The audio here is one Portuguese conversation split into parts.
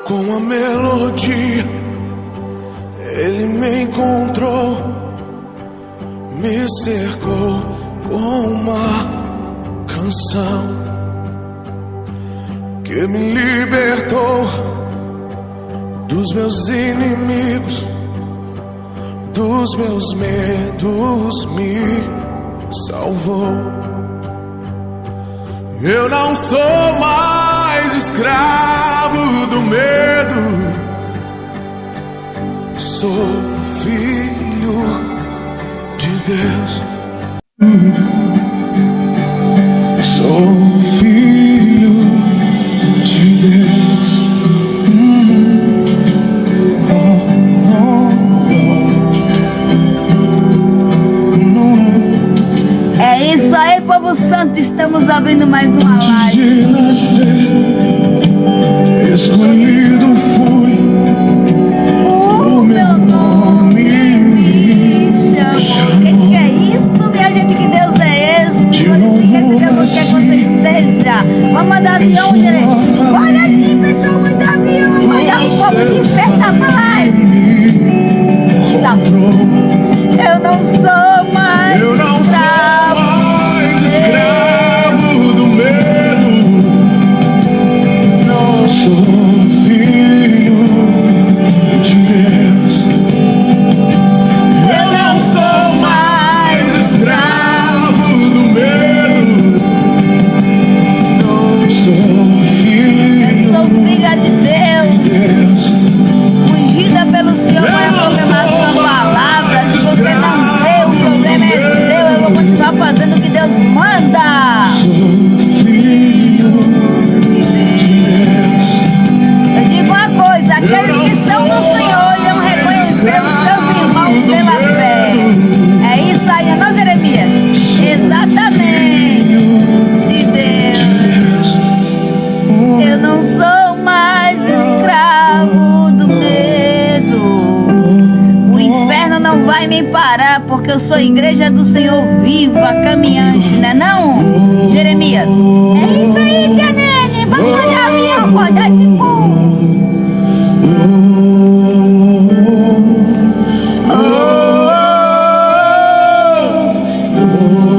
Com a melodia ele me encontrou, me cercou com uma canção que me libertou dos meus inimigos, dos meus medos, me salvou. Eu não sou mais escravo do medo, sou filho de Deus. Sou filho de Deus. É isso aí, povo santo, estamos abrindo mais uma live. Escolhido fui, O meu nome me chamou. O que é isso, minha gente? Que Deus é esse? Glorifique esse Deus onde quer que você esteja. Vamos mandar avião, gente. Olha assim, pessoal, muito avião. Vamos mandar um povo de festa pra live. Eu não sou mais escravo do medo, sou filho de Deus. Eu não sou mais escravo do medo, sou filha de Deus, ungida pelo Senhor para proclamar sua palavra. Se você não vê, o problema é seu. Eu vou continuar fazendo o que Deus manda. Eu digo uma coisa: aqueles que são do Senhor irão reconhecer os seus irmãos pela fé. É isso aí, não, Jeremias? Exatamente. De Deus. Eu não sou mais escravo do medo. O inferno não vai me parar, porque eu sou igreja do Senhor viva, caminhante, né não, Jeremias? É isso aí, tia Nene. Vamos olhar a minha, acordar esse povo.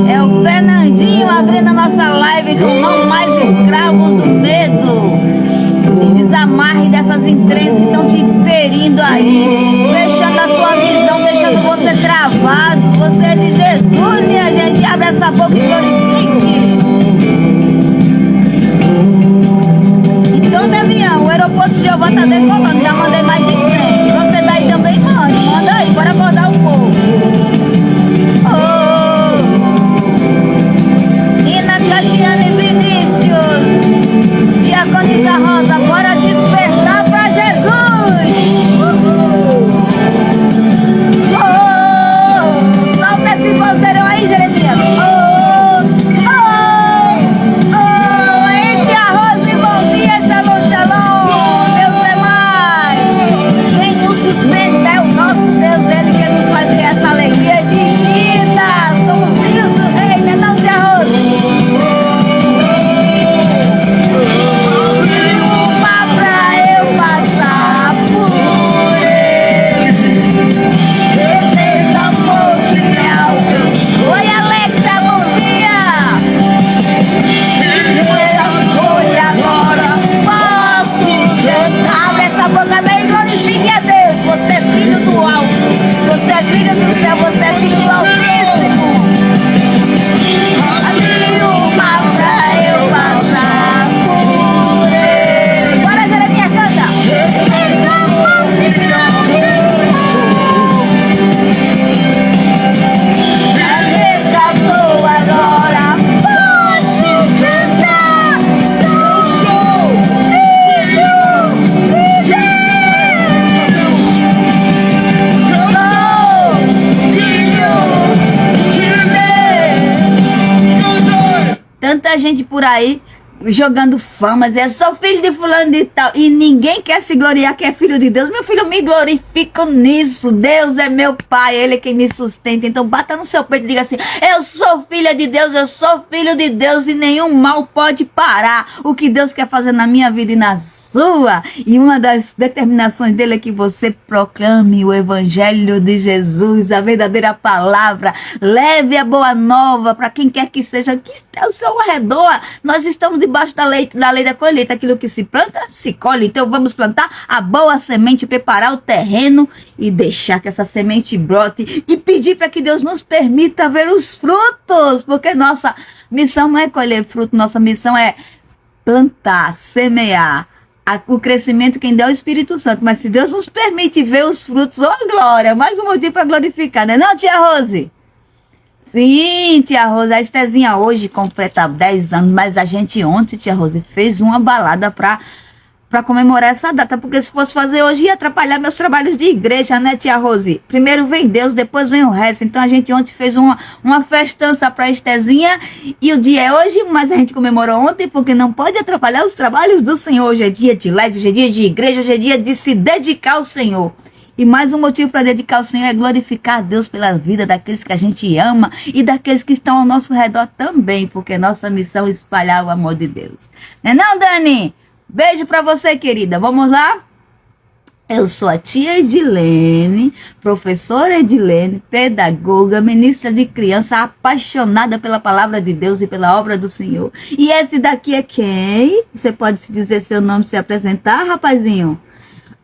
É o Fernandinho abrindo a nossa live com não mais escravo do medo. Se desamarre dessas encrenças que estão te impedindo aí, fechando a tua visão, deixando você travado. Você é de Jesus, minha gente. Abre essa boca e glorifique. Então, meu avião, o aeroporto de Jeová tá decolando. Já mandei mais de 100. Você daí também manda aí, bora acordar o povo. Nina, Catiana e Vinícius, Diaconisa Rosa, bora despertar pra Jesus. Solta esse vozeirão aí, Jeremias. Ei, tia Rose, bom dia, shalom, shalom. Deus é mais. Quem nos sustenta é o nosso Deus, Ele que nos faz ter essa alegria de vida. Somos filhos do Rei, né não, tia Rose? Você é filho do alto, você é filho do céu, você é filho do Altíssimo. Abre uma pra eu passar por ele. Bora, Jeremias, canta. Resgatou agora, posso cantar. Sou filho de Deus. Tanta gente por aí jogando famas, eu sou filho de fulano de tal, e ninguém quer se gloriar que é filho de Deus. Meu filho, eu me glorifico nisso. Deus é meu pai, Ele é quem me sustenta. Então bata no seu peito e diga assim: eu sou filha de Deus, eu sou filho de Deus, e nenhum mal pode parar o que Deus quer fazer na minha vida e na sua. E uma das determinações dele é que você proclame o evangelho de Jesus, a verdadeira palavra. Leve a boa nova para quem quer que seja, que está ao seu redor. Nós estamos debaixo da lei da colheita. Aquilo que se planta, se colhe. Então vamos plantar a boa semente, preparar o terreno e deixar que essa semente brote e pedir para que Deus nos permita ver os frutos, porque nossa missão não é colher fruto, nossa missão é plantar, semear. O crescimento quem dá é o Espírito Santo. Mas se Deus nos permite ver os frutos, oh glória, mais um motivo para glorificar, né não, tia Rose? Sim, tia Rose, a Estezinha hoje completa 10 anos, mas a gente ontem, tia Rose, fez uma balada para comemorar essa data, porque se fosse fazer hoje ia atrapalhar meus trabalhos de igreja, né, tia Rose? Primeiro vem Deus, depois vem o resto. Então a gente ontem fez uma festança para a Estezinha, e o dia é hoje, mas a gente comemorou ontem, porque não pode atrapalhar os trabalhos do Senhor. Hoje é dia de live, hoje é dia de igreja, hoje é dia de se dedicar ao Senhor. E mais um motivo para dedicar ao Senhor é glorificar a Deus pela vida daqueles que a gente ama e daqueles que estão ao nosso redor também, porque nossa missão é espalhar o amor de Deus. Não é não, Dani? Beijo pra você, querida. Vamos lá? Eu sou a tia Edilene, professora Edilene, pedagoga, ministra de criança, apaixonada pela palavra de Deus e pela obra do Senhor. E esse daqui é quem? Você pode se dizer seu nome, se apresentar, rapazinho?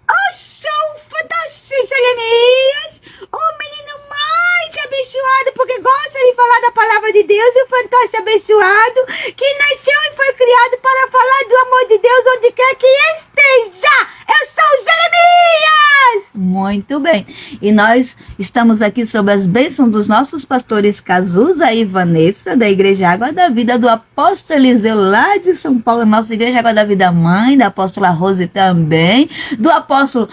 Oh, show fantástico, Jeremias! O menino mais abençoado, porque gosta de falar da palavra de Deus, e o fantástico abençoado, que nasceu e foi criado para falar do amor de Deus onde quer que esteja. Eu sou Jeremias! Muito bem. E nós estamos aqui sob as bênçãos dos nossos pastores Cazuza e Vanessa, da Igreja Água da Vida, do apóstolo Eliseu, lá de São Paulo, nossa Igreja Água da Vida Mãe, da apóstola Rose também, do apóstolo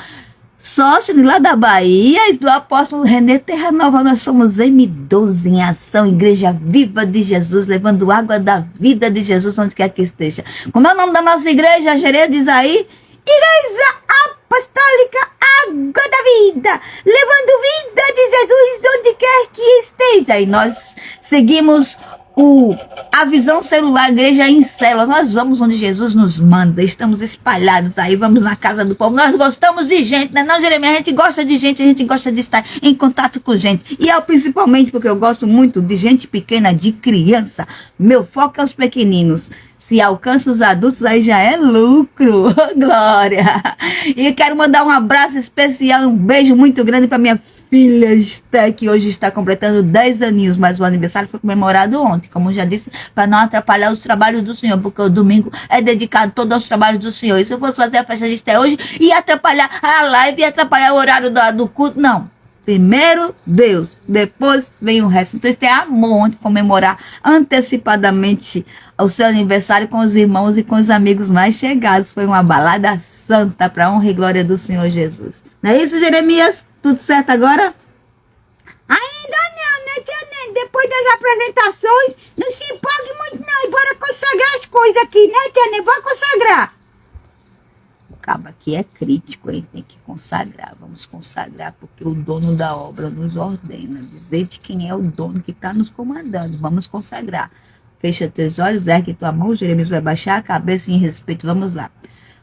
Sócio lá da Bahia, e do apóstolo Renê Terra Nova. Nós somos M12 em ação, Igreja Viva de Jesus, levando água da vida de Jesus onde quer que esteja. Como é o nome da nossa igreja? A Gerê diz aí: Igreja Apostólica Água da Vida, levando vida de Jesus onde quer que esteja. E nós seguimos a visão celular, igreja em célula. Nós vamos onde Jesus nos manda, estamos espalhados aí, vamos na casa do povo. Nós gostamos de gente, né não, Jeremias? A gente gosta de gente, a gente gosta de estar em contato com gente. E eu principalmente porque eu gosto muito de gente pequena, de criança. Meu foco é os pequeninos. Se alcança os adultos, aí já é lucro. Glória! E quero mandar um abraço especial, um beijo muito grande para minha filha Esté, que hoje está completando 10 aninhos, mas o aniversário foi comemorado ontem, como já disse, para não atrapalhar os trabalhos do Senhor, porque o domingo é dedicado todo aos trabalhos do Senhor. E se eu fosse fazer a festa de Esté hoje, ia atrapalhar a live, ia atrapalhar o horário do culto. Não. Primeiro Deus, depois vem o resto. Então isso é amor, comemorar antecipadamente o seu aniversário com os irmãos e com os amigos mais chegados. Foi uma balada santa para a honra e glória do Senhor Jesus. Não é isso, Jeremias? Tudo certo agora? Ainda não, né, tia Nene? Depois das apresentações, não se empolgue muito não. E bora consagrar as coisas aqui, né, tia Nene? Bora consagrar. O cabo aqui é crítico, hein? Tem que consagrar. Vamos consagrar, porque o dono da obra nos ordena. Dizer de quem é o dono que está nos comandando. Vamos consagrar. Fecha teus olhos, ergue tua mão. Jeremias vai baixar a cabeça em respeito. Vamos lá.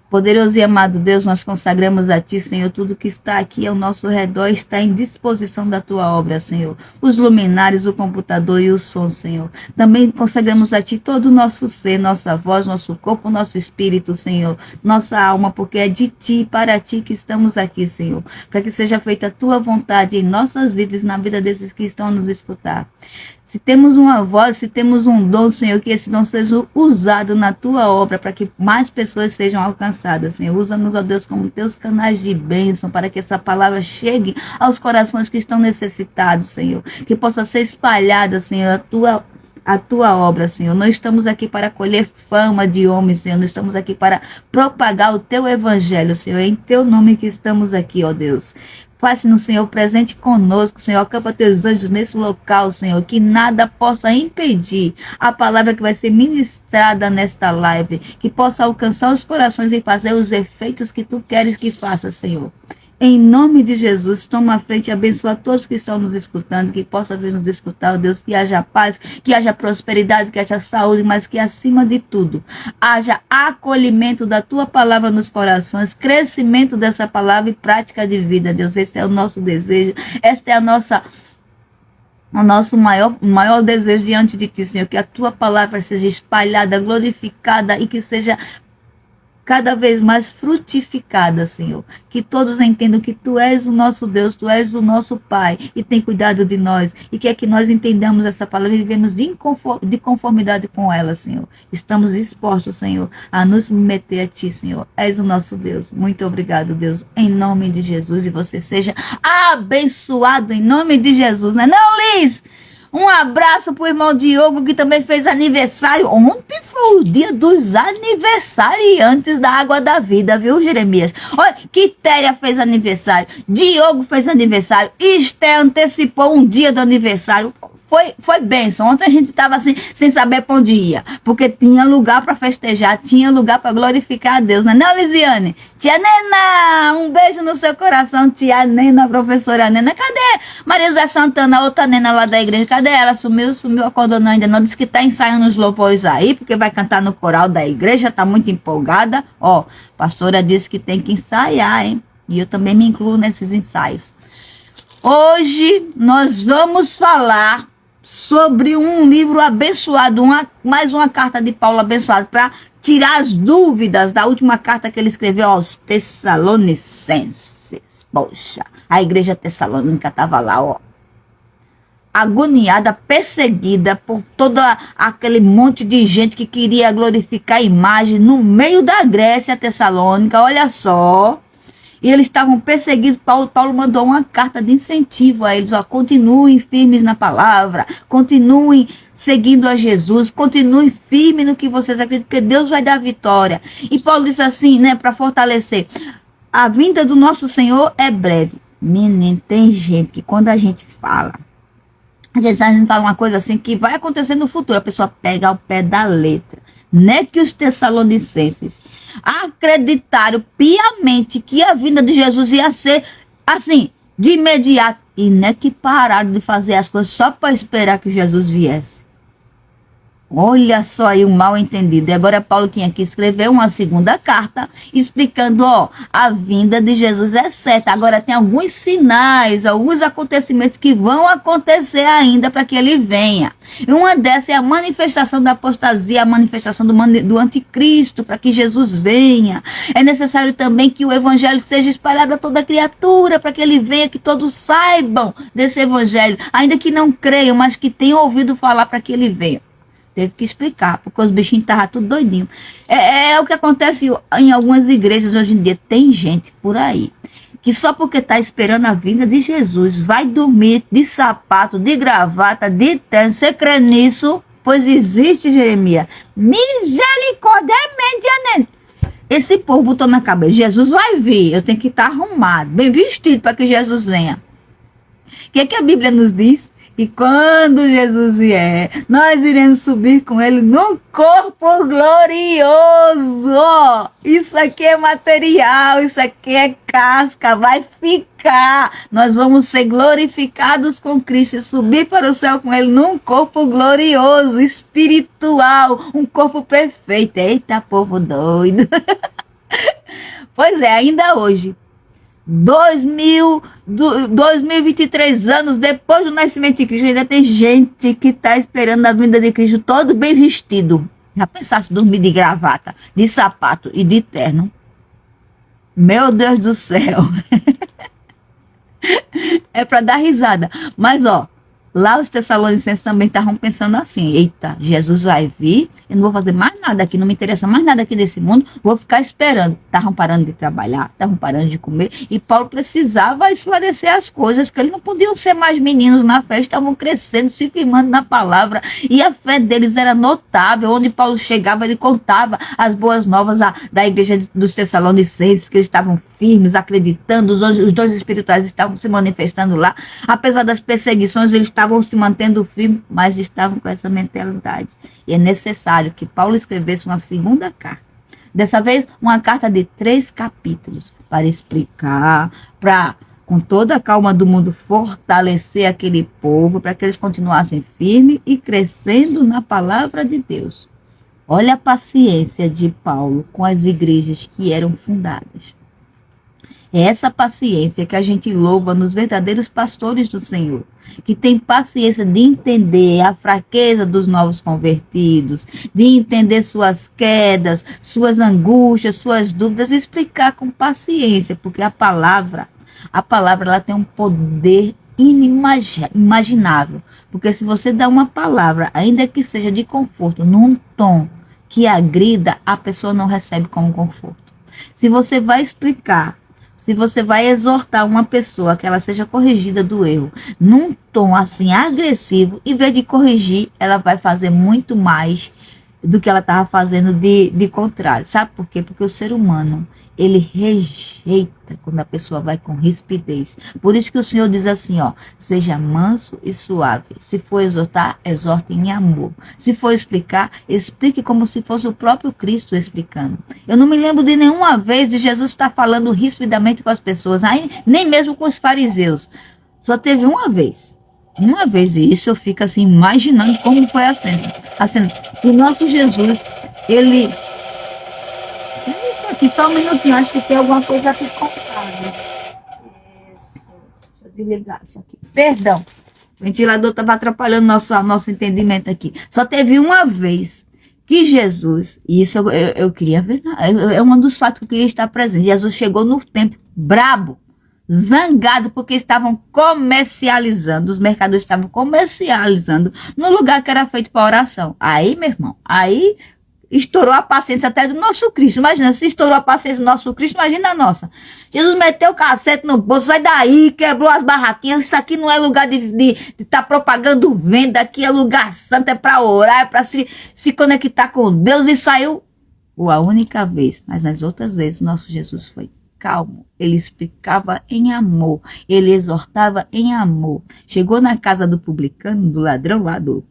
Poderoso e amado Deus, nós consagramos a Ti, Senhor, tudo que está aqui ao nosso redor está em disposição da Tua obra, Senhor. Os luminares, o computador e o som, Senhor. Também consagramos a Ti todo o nosso ser, nossa voz, nosso corpo, nosso espírito, Senhor. Nossa alma, porque é de Ti e para Ti que estamos aqui, Senhor. Para que seja feita a Tua vontade em nossas vidas e na vida desses que estão a nos escutar. Se temos uma voz, se temos um dom, Senhor, que esse dom seja usado na Tua obra, para que mais pessoas sejam alcançadas, Senhor. Usa-nos, ó Deus, como Teus canais de bênção, para que essa palavra chegue aos corações que estão necessitados, Senhor. Que possa ser espalhada, Senhor, a Tua obra, Senhor. Não estamos aqui para colher fama de homens, Senhor. Não estamos aqui para propagar o Teu evangelho, Senhor. É em Teu nome que estamos aqui, ó Deus. Faz-se no Senhor presente conosco, Senhor. Acampa teus anjos nesse local, Senhor. Que nada possa impedir a palavra que vai ser ministrada nesta live. Que possa alcançar os corações e fazer os efeitos que tu queres que faça, Senhor. Em nome de Jesus, toma a frente e abençoa todos que estão nos escutando, que possa vir nos escutar, ó Deus, que haja paz, que haja prosperidade, que haja saúde, mas que acima de tudo, haja acolhimento da tua palavra nos corações, crescimento dessa palavra e prática de vida, Deus. Esse é o nosso desejo, esta é o nosso maior desejo diante de ti, Senhor, que a tua palavra seja espalhada, glorificada e que seja cada vez mais frutificada, Senhor. Que todos entendam que tu és o nosso Deus, tu és o nosso Pai e tem cuidado de nós. E quer que nós entendamos essa palavra e vivemos de conformidade com ela, Senhor. Estamos dispostos, Senhor, a nos submeter a ti, Senhor. És o nosso Deus. Muito obrigado, Deus, em nome de Jesus. E você seja abençoado em nome de Jesus, não é não, Liz? Um abraço pro irmão Diogo, que também fez aniversário. Ontem foi o dia dos aniversariantes da Água da Vida, viu, Jeremias? Olha, Quitéria fez aniversário, Diogo fez aniversário, Esté antecipou um dia do aniversário. Foi bênção. Ontem a gente estava assim, sem saber para onde ia, porque tinha lugar para festejar, tinha lugar para glorificar a Deus, não é não, Lisiane? Tia Nena, um beijo no seu coração, tia Nena, professora Nena. Cadê Maria José Santana, outra Nena lá da igreja? Cadê ela? Sumiu, acordou não, ainda não. Disse que está ensaiando os louvores aí, porque vai cantar no coral da igreja, está muito empolgada. Ó, a pastora disse que tem que ensaiar, hein? E eu também me incluo nesses ensaios. Hoje nós vamos falar sobre um livro abençoado, mais uma carta de Paulo abençoado, para tirar as dúvidas da última carta que ele escreveu aos Tessalonicenses. Poxa, a igreja tessalônica estava lá, ó, agoniada, perseguida por todo aquele monte de gente que queria glorificar a imagem no meio da Grécia tessalônica, olha só. E eles estavam perseguidos. Paulo mandou uma carta de incentivo a eles. Ó, continuem firmes na palavra. Continuem seguindo a Jesus. Continuem firmes no que vocês acreditam, porque Deus vai dar vitória. E Paulo disse assim, né, para fortalecer. A vinda do nosso Senhor é breve. Menino, tem gente que quando a gente fala, às vezes a gente fala uma coisa assim que vai acontecer no futuro. A pessoa pega ao pé da letra. Não é que os tessalonicenses acreditaram piamente que a vinda de Jesus ia ser assim, de imediato. E não é que pararam de fazer as coisas só para esperar que Jesus viesse. Olha só aí o mal entendido. E agora Paulo tinha que escrever uma segunda carta explicando, ó, a vinda de Jesus é certa. Agora tem alguns sinais, alguns acontecimentos que vão acontecer ainda para que ele venha. E uma dessas é a manifestação da apostasia, a manifestação do anticristo, para que Jesus venha. É necessário também que o evangelho seja espalhado a toda criatura, para que ele venha, que todos saibam desse evangelho, ainda que não creiam, mas que tenham ouvido falar para que ele venha. Teve que explicar, porque os bichinhos estavam tudo doidinhos. É o que acontece em algumas igrejas hoje em dia. Tem gente por aí que só porque está esperando a vinda de Jesus vai dormir de sapato, de gravata, de terno. Você crê nisso? Pois existe, Jeremias. Misericórdia, né? Esse povo botou na cabeça, Jesus vai vir, eu tenho que estar arrumado, bem vestido para que Jesus venha. O que é que a Bíblia nos diz? E quando Jesus vier, nós iremos subir com ele num corpo glorioso. Isso aqui é material, isso aqui é casca, vai ficar. Nós vamos ser glorificados com Cristo e subir para o céu com ele num corpo glorioso, espiritual, um corpo perfeito. Eita, povo doido. Pois é, ainda hoje. 2023 anos depois do nascimento de Cristo, ainda tem gente que está esperando a vinda de Cristo todo bem vestido. Já pensasse dormir de gravata, de sapato e de terno? Meu Deus do céu. É para dar risada. Mas ó, Lá os tessalonicenses também estavam pensando assim: eita, Jesus vai vir, eu não vou fazer mais nada aqui, não me interessa mais nada aqui nesse mundo, vou ficar esperando. Estavam parando de trabalhar, estavam parando de comer, e Paulo precisava esclarecer as coisas, que eles não podiam ser mais meninos na fé, estavam crescendo, se firmando na palavra, e a fé deles era notável. Onde Paulo chegava, ele contava as boas novas da igreja dos tessalonicenses, que eles estavam firmes, acreditando, os dons espirituais estavam se manifestando lá, apesar das perseguições, eles estavam se mantendo firmes, mas estavam com essa mentalidade. E é necessário que Paulo escrevesse uma segunda carta. Dessa vez, uma carta de 3 capítulos, para explicar, para, com toda a calma do mundo, fortalecer aquele povo, para que eles continuassem firmes e crescendo na palavra de Deus. Olha a paciência de Paulo com as igrejas que eram fundadas. É essa paciência que a gente louva nos verdadeiros pastores do Senhor, que tem paciência de entender a fraqueza dos novos convertidos, de entender suas quedas, suas angústias, suas dúvidas, e explicar com paciência, porque a palavra ela tem um poder inimaginável. Porque se você dá uma palavra, ainda que seja de conforto, num tom que agrida, a pessoa não recebe como conforto. Se você vai explicar, se você vai exortar uma pessoa que ela seja corrigida do erro, num tom assim agressivo, em vez de corrigir, ela vai fazer muito mais do que ela estava fazendo de contrário. Sabe por quê? Porque o ser humano, ele rejeita quando a pessoa vai com rispidez. Por isso que o Senhor diz assim, ó: seja manso e suave. Se for exortar, exorte em amor. Se for explicar, explique como se fosse o próprio Cristo explicando. Eu não me lembro de nenhuma vez de Jesus estar falando rispidamente com as pessoas, aí, nem mesmo com os fariseus. Só teve uma vez. Uma vez, e isso eu fico assim, imaginando como foi a cena. O nosso Jesus, ele... Isso aqui, só um minutinho, acho que tem alguma coisa aqui contada. Deixa eu desligar isso aqui. Perdão, o ventilador estava atrapalhando nosso entendimento aqui. Só teve uma vez que Jesus, e isso eu queria ver, é um dos fatos que eu queria estar presente. Jesus chegou no templo brabo, zangado, porque estavam comercializando, os mercadores estavam comercializando no lugar que era feito para oração. Aí, meu irmão, aí estourou a paciência até do nosso Cristo. Imagina, se estourou a paciência do nosso Cristo, imagina a nossa. Jesus meteu o cacete no bolso, sai daí, quebrou as barraquinhas. Isso aqui não é lugar de estar propagando venda, aqui é lugar santo, é para orar, é para se conectar com Deus. E saiu a única vez, mas nas outras vezes nosso Jesus foi calmo, ele explicava em amor, ele exortava em amor. Chegou na casa do publicano, do ladrão lá do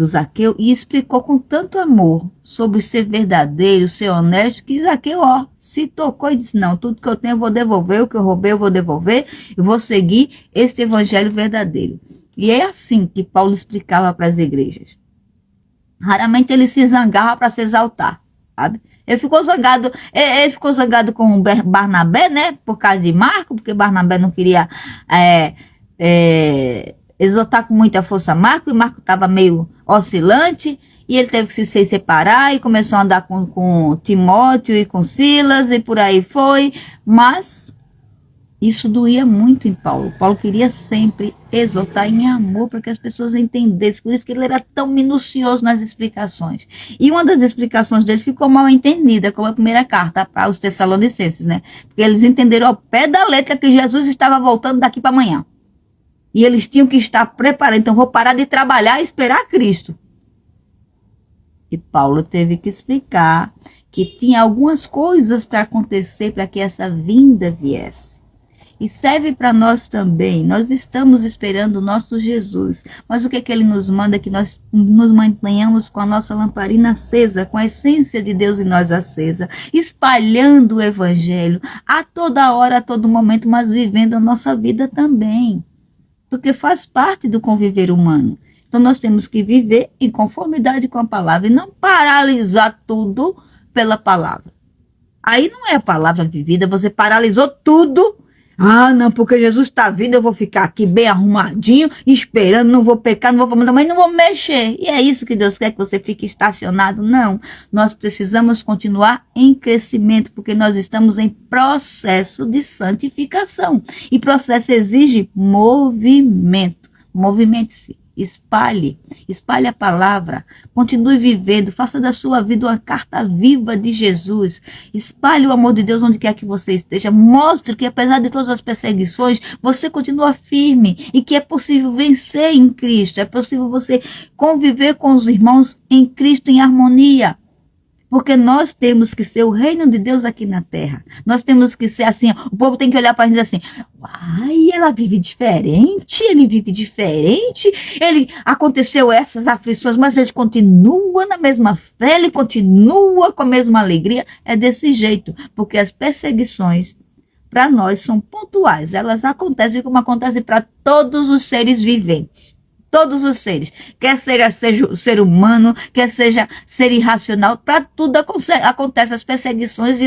Zaqueu, e explicou com tanto amor sobre ser verdadeiro, ser honesto, que Zaqueu, se tocou e disse: não, tudo que eu tenho eu vou devolver, o que eu roubei eu vou devolver, eu vou seguir este evangelho verdadeiro. E é assim que Paulo explicava para as igrejas. Raramente ele se zangava para se exaltar, sabe? Ele ficou zangado com Barnabé, né? Por causa de Marco, porque Barnabé não queria exortar com muita força Marco, e Marco estava meio oscilante, e ele teve que se separar, e começou a andar com Timóteo e com Silas, e por aí foi. Mas isso doía muito em Paulo. Paulo queria sempre exortar em amor para que as pessoas entendessem. Por isso que ele era tão minucioso nas explicações. E uma das explicações dele ficou mal entendida, como a primeira carta para os Tessalonicenses, né? Porque eles entenderam ao pé da letra que Jesus estava voltando daqui para amanhã. E eles tinham que estar preparados. Então, vou parar de trabalhar e esperar Cristo. E Paulo teve que explicar que tinha algumas coisas para acontecer para que essa vinda viesse. E serve para nós também. Nós estamos esperando o nosso Jesus. Mas o que é que ele nos manda? Que nós nos mantenhamos com a nossa lamparina acesa, com a essência de Deus em nós acesa, espalhando o evangelho a toda hora, a todo momento, mas vivendo a nossa vida também. Porque faz parte do conviver humano. Então nós temos que viver em conformidade com a palavra e não paralisar tudo pela palavra. Aí não é a palavra vivida, você paralisou tudo. Não, porque Jesus está vindo, eu vou ficar aqui bem arrumadinho, esperando, não vou pecar, não vou fazer, mas não vou mexer. E é isso que Deus quer, que você fique estacionado? Não. Nós precisamos continuar em crescimento, porque nós estamos em processo de santificação. E processo exige movimento. Movimente-se, espalhe a palavra, continue vivendo, faça da sua vida uma carta viva de Jesus, espalhe o amor de Deus onde quer que você esteja, mostre que apesar de todas as perseguições, você continua firme e que é possível vencer em Cristo, é possível você conviver com os irmãos em Cristo em harmonia. Porque nós temos que ser o reino de Deus aqui na terra. Nós temos que ser assim, o povo tem que olhar para a gente e dizer assim, ai, ela vive diferente, ele vive diferente, aconteceu essas aflições, mas ele continua na mesma fé, ele continua com a mesma alegria. É desse jeito, porque as perseguições para nós são pontuais, elas acontecem como acontecem para todos os seres viventes. Todos os seres, quer seja ser humano, quer seja ser irracional, para tudo acontece as perseguições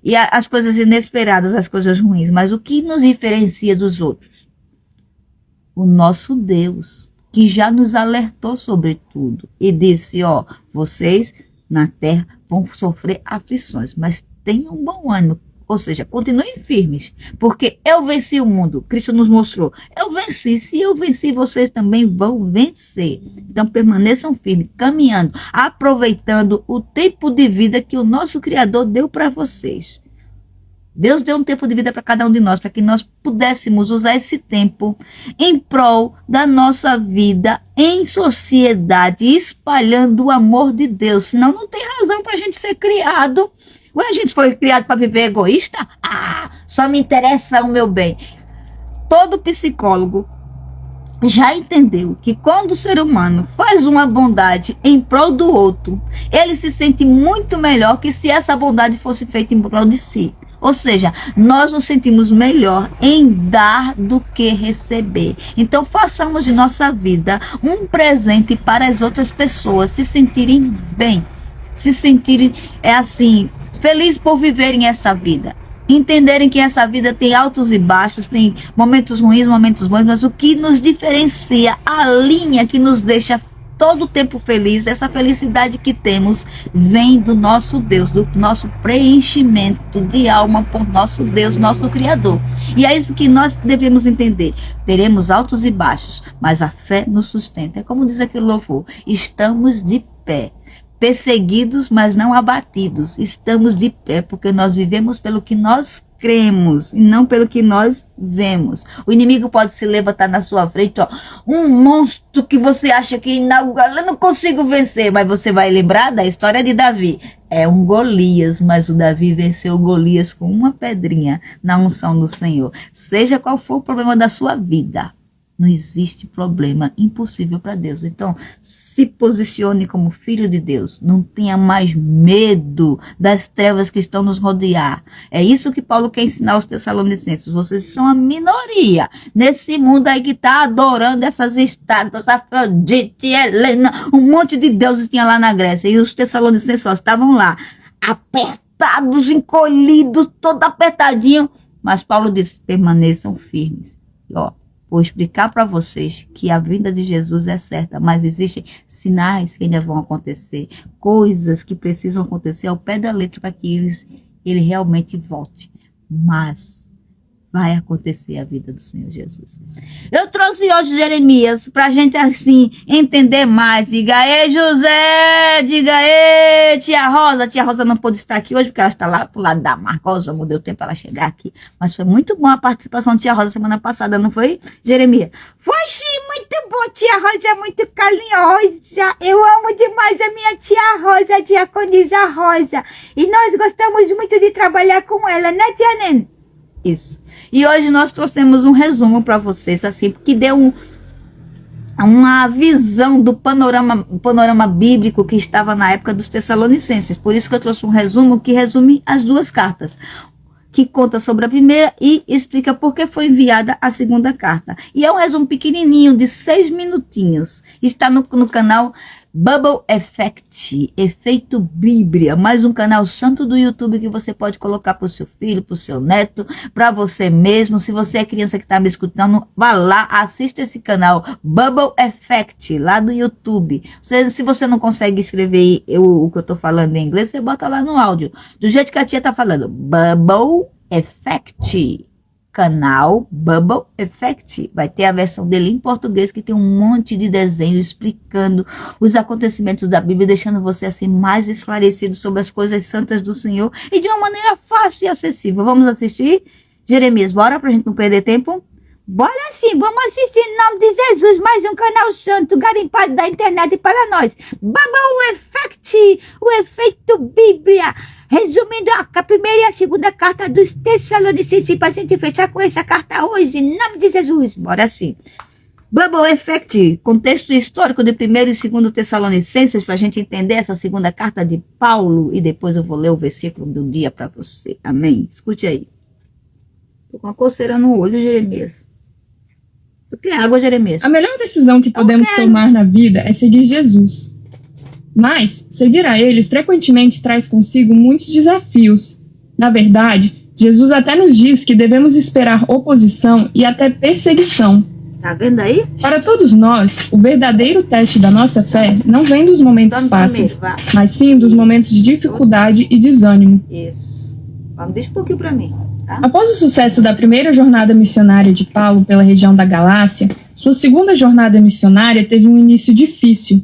e as coisas inesperadas, as coisas ruins. Mas o que nos diferencia dos outros? O nosso Deus, que já nos alertou sobre tudo e disse, ó, vocês na terra vão sofrer aflições, mas tenham um bom ânimo. Ou seja, continuem firmes, porque eu venci o mundo. Cristo nos mostrou. Eu venci. Se eu venci, vocês também vão vencer. Então permaneçam firmes, caminhando, aproveitando o tempo de vida que o nosso Criador deu para vocês. Deus deu um tempo de vida para cada um de nós, para que nós pudéssemos usar esse tempo em prol da nossa vida em sociedade, espalhando o amor de Deus. Senão não tem razão para a gente ser criado. Ué, a gente foi criado para viver egoísta? Ah, só me interessa o meu bem. Todo psicólogo já entendeu que quando o ser humano faz uma bondade em prol do outro, ele se sente muito melhor que se essa bondade fosse feita em prol de si. Ou seja, nós nos sentimos melhor em dar do que receber. Então, façamos de nossa vida um presente para as outras pessoas se sentirem bem, se sentirem, felizes por viverem essa vida. Entenderem que essa vida tem altos e baixos, tem momentos ruins, momentos bons, mas o que nos diferencia, a linha que nos deixa todo o tempo feliz, essa felicidade que temos, vem do nosso Deus, do nosso preenchimento de alma por nosso Deus, nosso Criador. E é isso que nós devemos entender. Teremos altos e baixos, mas a fé nos sustenta. É como diz aquele louvor, estamos de pé. Perseguidos, mas não abatidos. Estamos de pé porque nós vivemos pelo que nós cremos e não pelo que nós vemos. O inimigo pode se levantar na sua frente, ó, um monstro que você acha que eu não consigo vencer, mas você vai lembrar da história de Davi. É um Golias, mas o Davi venceu Golias com uma pedrinha na unção do Senhor. Seja qual for o problema da sua vida, não existe problema impossível para Deus. Então, se posicione como filho de Deus. Não tenha mais medo das trevas que estão nos rodear. É isso que Paulo quer ensinar aos Tessalonicenses. Vocês são a minoria nesse mundo aí que está adorando essas estátuas, Afrodite, Helena, um monte de deuses tinha lá na Grécia. E os Tessalonicenses só estavam lá, apertados, encolhidos, todo apertadinho. Mas Paulo disse, permaneçam firmes. E, ó, vou explicar para vocês que a vinda de Jesus é certa, mas existem sinais que ainda vão acontecer, coisas que precisam acontecer ao pé da letra para que ele realmente volte. Mas vai acontecer a vida do Senhor Jesus. Eu trouxe hoje Jeremias para a gente assim entender mais. Diga, ei José, diga, ei tia Rosa. Tia Rosa não pôde estar aqui hoje porque ela está lá pro lado da Marcosa, não deu tempo para ela chegar aqui. Mas foi muito bom a participação de tia Rosa semana passada, não foi, Jeremias? Foi sim, muito bom. Tia Rosa é muito carinhosa. Eu amo demais a minha tia Rosa, a diaconisa Rosa. E nós gostamos muito de trabalhar com ela, né, tia Nene? Isso. E hoje nós trouxemos um resumo para vocês, assim, que deu uma visão do panorama bíblico que estava na época dos Tessalonicenses. Por isso que eu trouxe um resumo que resume as duas cartas, que conta sobre a primeira e explica por que foi enviada a segunda carta. E é um resumo pequenininho de 6 minutinhos. Está no canal Bubble Effect, Efeito Bíblia, mais um canal santo do YouTube que você pode colocar para o seu filho, para o seu neto, para você mesmo. Se você é criança que está me escutando, vá lá, assista esse canal Bubble Effect, lá do YouTube. Se você não consegue escrever o que eu estou falando em inglês, você bota lá no áudio, do jeito que a tia está falando, Bubble Effect. canal Bubble Effect. Vai ter a versão dele em português, que tem um monte de desenho explicando os acontecimentos da Bíblia, deixando você assim mais esclarecido sobre as coisas santas do Senhor e de uma maneira fácil e acessível. Vamos assistir? Jeremias, bora pra gente não perder tempo? Bora sim, vamos assistir em nome de Jesus, mais um canal santo, garimpado da internet para nós. Bubble Effect, o efeito Bíblia. Resumindo a primeira e a segunda carta dos Tessalonicenses, para a gente fechar com essa carta hoje, em nome de Jesus. Bora sim. Bubble Effect, contexto histórico de 1º e 2º Tessalonicenses, para a gente entender essa segunda carta de Paulo, e depois eu vou ler o versículo do dia para você. Amém? Escute aí. Tô com uma coceira no olho, Jeremias. Tu quer água, Jeremias? A melhor decisão que podemos tomar na vida é seguir Jesus. Mas, seguir a Ele frequentemente traz consigo muitos desafios. Na verdade, Jesus até nos diz que devemos esperar oposição e até perseguição. Tá vendo aí? Para todos nós, o verdadeiro teste da nossa fé não vem dos momentos fáceis, mas sim dos momentos de dificuldade e desânimo. Isso. Vamos, deixa um pouquinho para mim. Tá? Após o sucesso da primeira jornada missionária de Paulo pela região da Galácia, sua segunda jornada missionária teve um início difícil.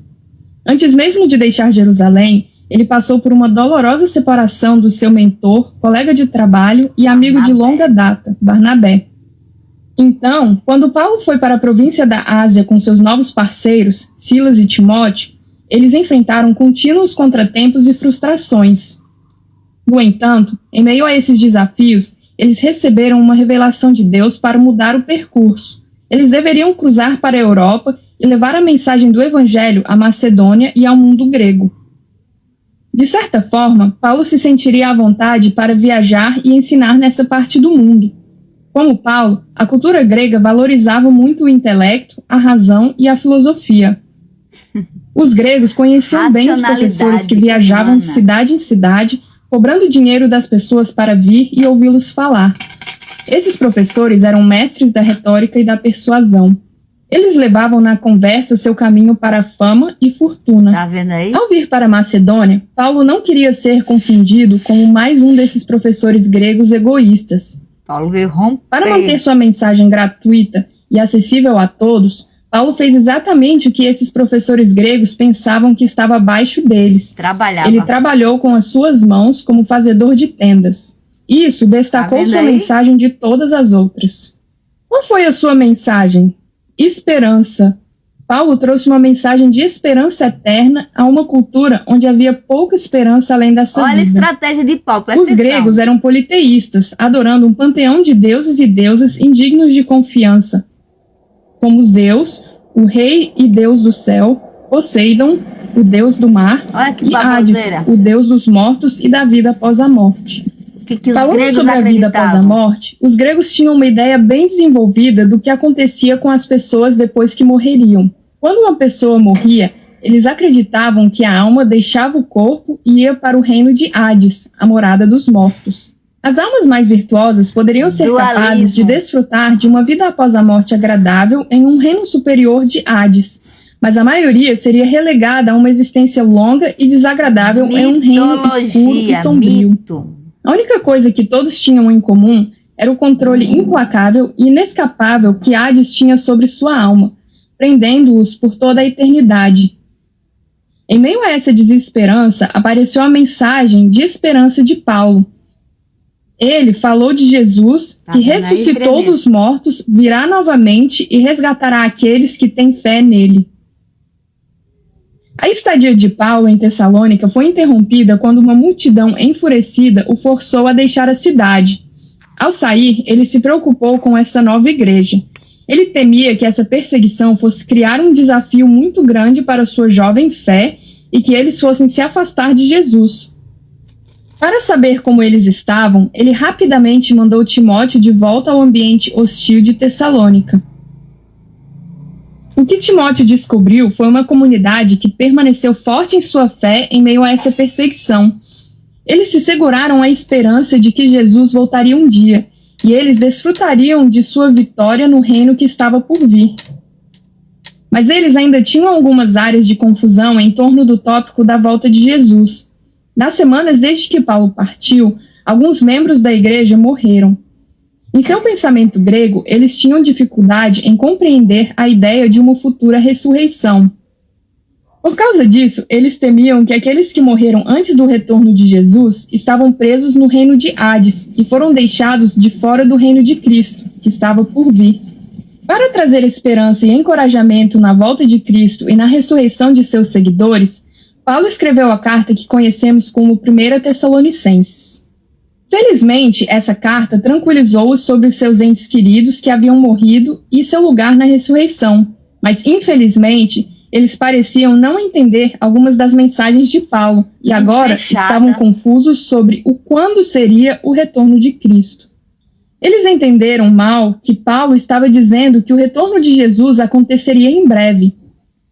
Antes mesmo de deixar Jerusalém, ele passou por uma dolorosa separação do seu mentor, colega de trabalho e amigo de longa data, Barnabé. Então, quando Paulo foi para a província da Ásia com seus novos parceiros, Silas e Timóteo, eles enfrentaram contínuos contratempos e frustrações. No entanto, em meio a esses desafios, eles receberam uma revelação de Deus para mudar o percurso. Eles deveriam cruzar para a Europa e levar a mensagem do Evangelho à Macedônia e ao mundo grego. De certa forma, Paulo se sentiria à vontade para viajar e ensinar nessa parte do mundo. Como Paulo, a cultura grega valorizava muito o intelecto, a razão e a filosofia. Os gregos conheciam bem os professores que viajavam de cidade em cidade, cobrando dinheiro das pessoas para vir e ouvi-los falar. Esses professores eram mestres da retórica e da persuasão. Eles levavam na conversa seu caminho para a fama e fortuna. Tá vendo aí? Ao vir para Macedônia, Paulo não queria ser confundido como mais um desses professores gregos egoístas. Paulo veio romper. Para manter sua mensagem gratuita e acessível a todos, Paulo fez exatamente o que esses professores gregos pensavam que estava abaixo deles. Ele trabalhou com as suas mãos como fazedor de tendas. Isso destacou sua mensagem de todas as outras. Qual foi a sua mensagem? Esperança. Paulo trouxe uma mensagem de esperança eterna a uma cultura onde havia pouca esperança além dessa vida. Olha a estratégia de Paulo, presta atenção. Os gregos eram politeístas, adorando um panteão de deuses e deusas indignos de confiança, como Zeus, o rei e deus do céu, Poseidon, o deus do mar, e Hades, o deus dos mortos e da vida após a morte. Falando sobre a vida após a morte, os gregos tinham uma ideia bem desenvolvida do que acontecia com as pessoas depois que morreriam. Quando uma pessoa morria, eles acreditavam que a alma deixava o corpo e ia para o reino de Hades, a morada dos mortos. As almas mais virtuosas poderiam ser capazes de desfrutar de uma vida após a morte agradável em um reino superior de Hades, mas a maioria seria relegada a uma existência longa e desagradável em um reino escuro e sombrio. A única coisa que todos tinham em comum era o controle implacável e inescapável que Hades tinha sobre sua alma, prendendo-os por toda a eternidade. Em meio a essa desesperança, apareceu a mensagem de esperança de Paulo. Ele falou de Jesus, que ressuscitou dos mortos, virá novamente e resgatará aqueles que têm fé nele. A estadia de Paulo em Tessalônica foi interrompida quando uma multidão enfurecida o forçou a deixar a cidade. Ao sair, ele se preocupou com essa nova igreja. Ele temia que essa perseguição fosse criar um desafio muito grande para sua jovem fé e que eles fossem se afastar de Jesus. Para saber como eles estavam, ele rapidamente mandou Timóteo de volta ao ambiente hostil de Tessalônica. O que Timóteo descobriu foi uma comunidade que permaneceu forte em sua fé em meio a essa perseguição. Eles se seguraram à esperança de que Jesus voltaria um dia, e eles desfrutariam de sua vitória no reino que estava por vir. Mas eles ainda tinham algumas áreas de confusão em torno do tópico da volta de Jesus. Nas semanas desde que Paulo partiu, alguns membros da igreja morreram. Em seu pensamento grego, eles tinham dificuldade em compreender a ideia de uma futura ressurreição. Por causa disso, eles temiam que aqueles que morreram antes do retorno de Jesus estavam presos no reino de Hades e foram deixados de fora do reino de Cristo, que estava por vir. Para trazer esperança e encorajamento na volta de Cristo e na ressurreição de seus seguidores, Paulo escreveu a carta que conhecemos como 1 Tessalonicenses. Felizmente, essa carta tranquilizou-os sobre os seus entes queridos que haviam morrido e seu lugar na ressurreição, mas infelizmente eles pareciam não entender algumas das mensagens de Paulo e agora estavam confusos sobre o quando seria o retorno de Cristo. Eles entenderam mal que Paulo estava dizendo que o retorno de Jesus aconteceria em breve,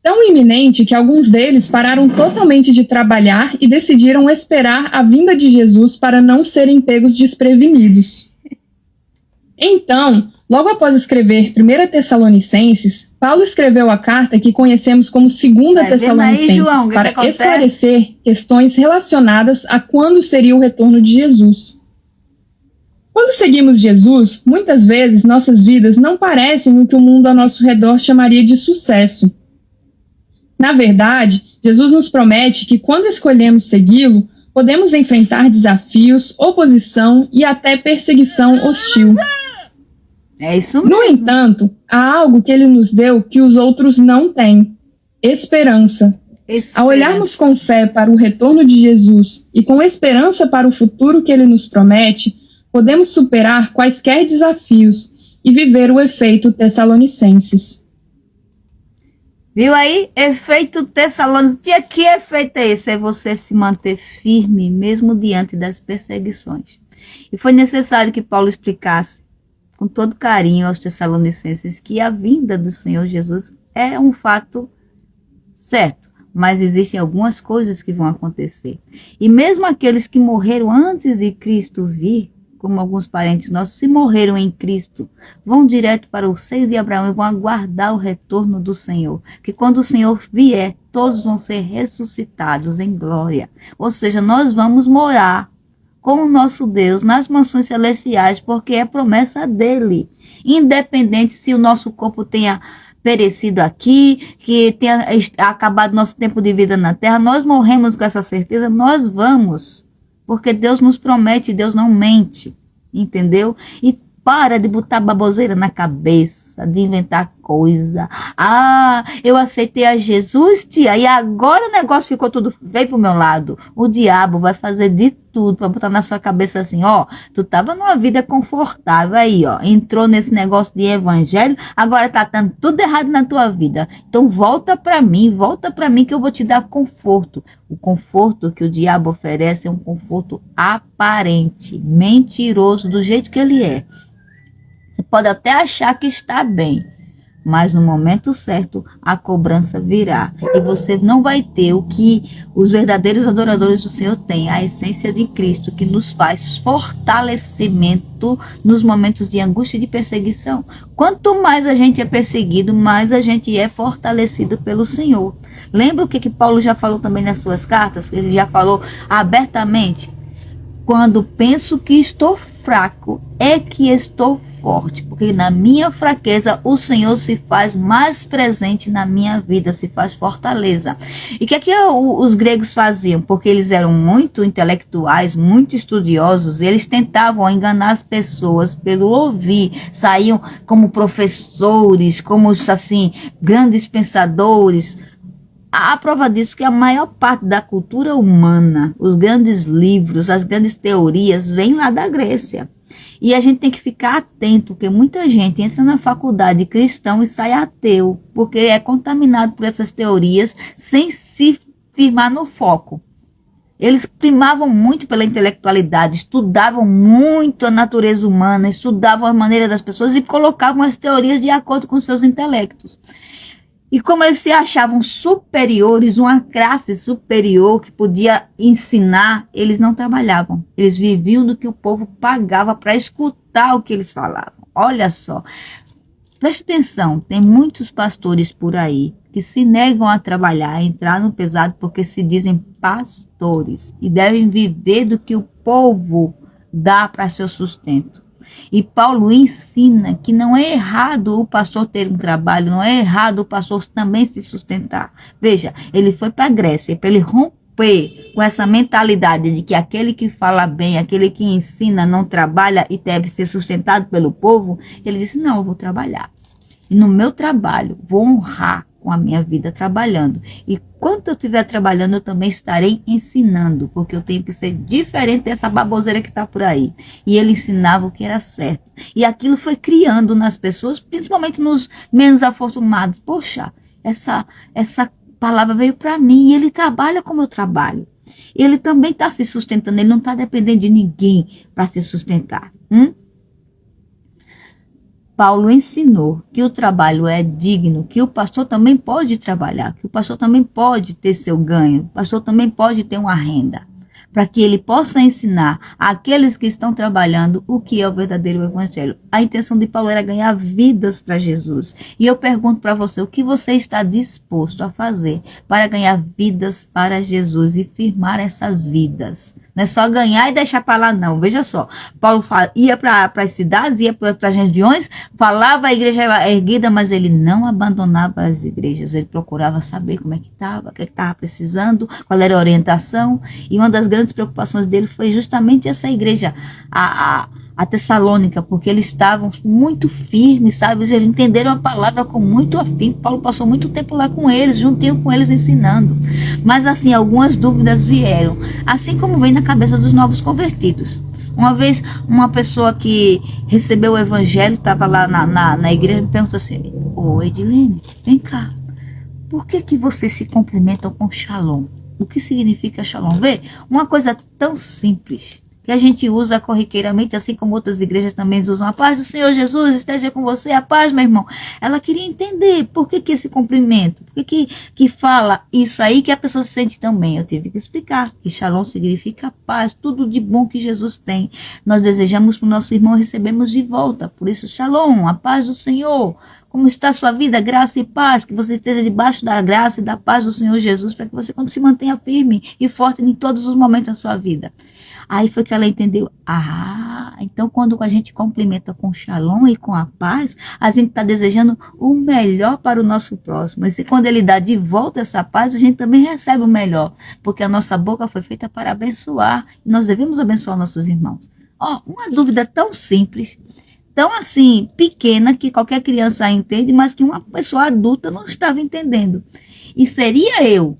tão iminente que alguns deles pararam totalmente de trabalhar e decidiram esperar a vinda de Jesus para não serem pegos desprevenidos. Então, logo após escrever 1 Tessalonicenses, Paulo escreveu a carta que conhecemos como 2 Tessalonicenses, João, para esclarecer questões relacionadas a quando seria o retorno de Jesus. Quando seguimos Jesus, muitas vezes nossas vidas não parecem o que o mundo ao nosso redor chamaria de sucesso. Na verdade, Jesus nos promete que quando escolhemos segui-lo, podemos enfrentar desafios, oposição e até perseguição hostil. É isso mesmo. No entanto, há algo que ele nos deu que os outros não têm: esperança. Ao olharmos com fé para o retorno de Jesus e com esperança para o futuro que ele nos promete, podemos superar quaisquer desafios e viver o efeito Tessalonicenses. Viu aí? Efeito Tessalonicenses. Que efeito é esse? É você se manter firme, mesmo diante das perseguições. E foi necessário que Paulo explicasse, com todo carinho, aos Tessalonicenses, que a vinda do Senhor Jesus é um fato certo, mas existem algumas coisas que vão acontecer. E mesmo aqueles que morreram antes de Cristo vir, como alguns parentes nossos, se morreram em Cristo, vão direto para o seio de Abraão e vão aguardar o retorno do Senhor. Que quando o Senhor vier, todos vão ser ressuscitados em glória. Ou seja, nós vamos morar com o nosso Deus nas mansões celestiais, porque é promessa dele. Independente se o nosso corpo tenha perecido aqui, que tenha acabado nosso tempo de vida na terra, nós morremos com essa certeza, nós vamos. Porque Deus nos promete, Deus não mente, entendeu? E para de botar baboseira na cabeça, de inventar coisa. Ah, eu aceitei a Jesus, tia, e agora o negócio ficou tudo feio pro meu lado. O diabo vai fazer de tudo para botar na sua cabeça assim, ó, tu tava numa vida confortável aí, ó, entrou nesse negócio de evangelho, agora tá dando tudo errado na tua vida. Então volta para mim que eu vou te dar conforto. O conforto que o diabo oferece é um conforto aparente, mentiroso, do jeito que ele é. Você pode até achar que está bem, mas no momento certo a cobrança virá. E você não vai ter o que os verdadeiros adoradores do Senhor têm, a essência de Cristo, que nos faz fortalecimento nos momentos de angústia e de perseguição. Quanto mais a gente é perseguido, mais a gente é fortalecido pelo Senhor. Lembra o que Paulo já falou também nas suas cartas? Ele já falou abertamente: quando penso que estou fraco, é que estou forte, porque na minha fraqueza o Senhor se faz mais presente na minha vida, se faz fortaleza. E o que é que os gregos faziam? Porque eles eram muito intelectuais, muito estudiosos, eles tentavam enganar as pessoas pelo ouvir, saíam como professores, como assim, grandes pensadores. A prova disso é que a maior parte da cultura humana, os grandes livros, as grandes teorias, vêm lá da Grécia. E a gente tem que ficar atento, porque muita gente entra na faculdade cristão e sai ateu, porque é contaminado por essas teorias sem se firmar no foco. Eles primavam muito pela intelectualidade, estudavam muito a natureza humana, estudavam a maneira das pessoas e colocavam as teorias de acordo com seus intelectos. E como eles se achavam superiores, uma classe superior que podia ensinar, eles não trabalhavam. Eles viviam do que o povo pagava para escutar o que eles falavam. Olha só, preste atenção, tem muitos pastores por aí que se negam a trabalhar, a entrar no pesado porque se dizem pastores e devem viver do que o povo dá para seu sustento. E Paulo ensina que não é errado o pastor ter um trabalho, não é errado o pastor também se sustentar. Veja, ele foi para a Grécia para ele romper com essa mentalidade de que aquele que fala bem, aquele que ensina não trabalha e deve ser sustentado pelo povo. Ele disse, não, eu vou trabalhar. E no meu trabalho, vou honrar com a minha vida trabalhando. E quando eu estiver trabalhando, eu também estarei ensinando, porque eu tenho que ser diferente dessa baboseira que está por aí. E ele ensinava o que era certo. E aquilo foi criando nas pessoas, principalmente nos menos afortunados. Poxa, essa palavra veio para mim e ele trabalha como eu trabalho. Ele também está se sustentando, ele não está dependendo de ninguém para se sustentar. Paulo ensinou que o trabalho é digno, que o pastor também pode trabalhar, que o pastor também pode ter seu ganho, o pastor também pode ter uma renda, para que ele possa ensinar àqueles que estão trabalhando o que é o verdadeiro evangelho. A intenção de Paulo era ganhar vidas para Jesus. E eu pergunto para você, o que você está disposto a fazer para ganhar vidas para Jesus e firmar essas vidas? Não é só ganhar e deixar para lá, não. Veja só, Paulo ia para as cidades, ia para as regiões, falava a igreja erguida, mas ele não abandonava as igrejas. Ele procurava saber como é que estava, o que estava precisando, qual era a orientação. E uma das grandes preocupações dele foi justamente essa igreja, a Tessalônica, porque eles estavam muito firmes, sabe? Eles entenderam a palavra com muito afinco. Paulo passou muito tempo lá com eles, juntinho com eles, ensinando. Mas assim, algumas dúvidas vieram, assim como vem na cabeça dos novos convertidos. Uma vez, uma pessoa que recebeu o evangelho, estava lá na igreja, me perguntou assim, ô Edilene, vem cá, por que vocês se cumprimentam com shalom? O que significa shalom? Vê, uma coisa tão simples, que a gente usa corriqueiramente, assim como outras igrejas também usam. A paz do Senhor Jesus esteja com você, a paz, meu irmão. Ela queria entender por que esse cumprimento, por que fala isso aí que a pessoa se sente tão bem. Eu tive que explicar que shalom significa paz, tudo de bom que Jesus tem. Nós desejamos para o nosso irmão, recebemos de volta. Por isso, shalom, a paz do Senhor. Como está a sua vida? Graça e paz. Que você esteja debaixo da graça e da paz do Senhor Jesus, para que você se mantenha firme e forte em todos os momentos da sua vida. Aí foi que ela entendeu, então quando a gente cumprimenta com shalom e com a paz, a gente está desejando o melhor para o nosso próximo. E quando ele dá de volta essa paz, a gente também recebe o melhor, porque a nossa boca foi feita para abençoar, e nós devemos abençoar nossos irmãos. Uma dúvida tão simples, tão assim, pequena, que qualquer criança entende, mas que uma pessoa adulta não estava entendendo. E seria eu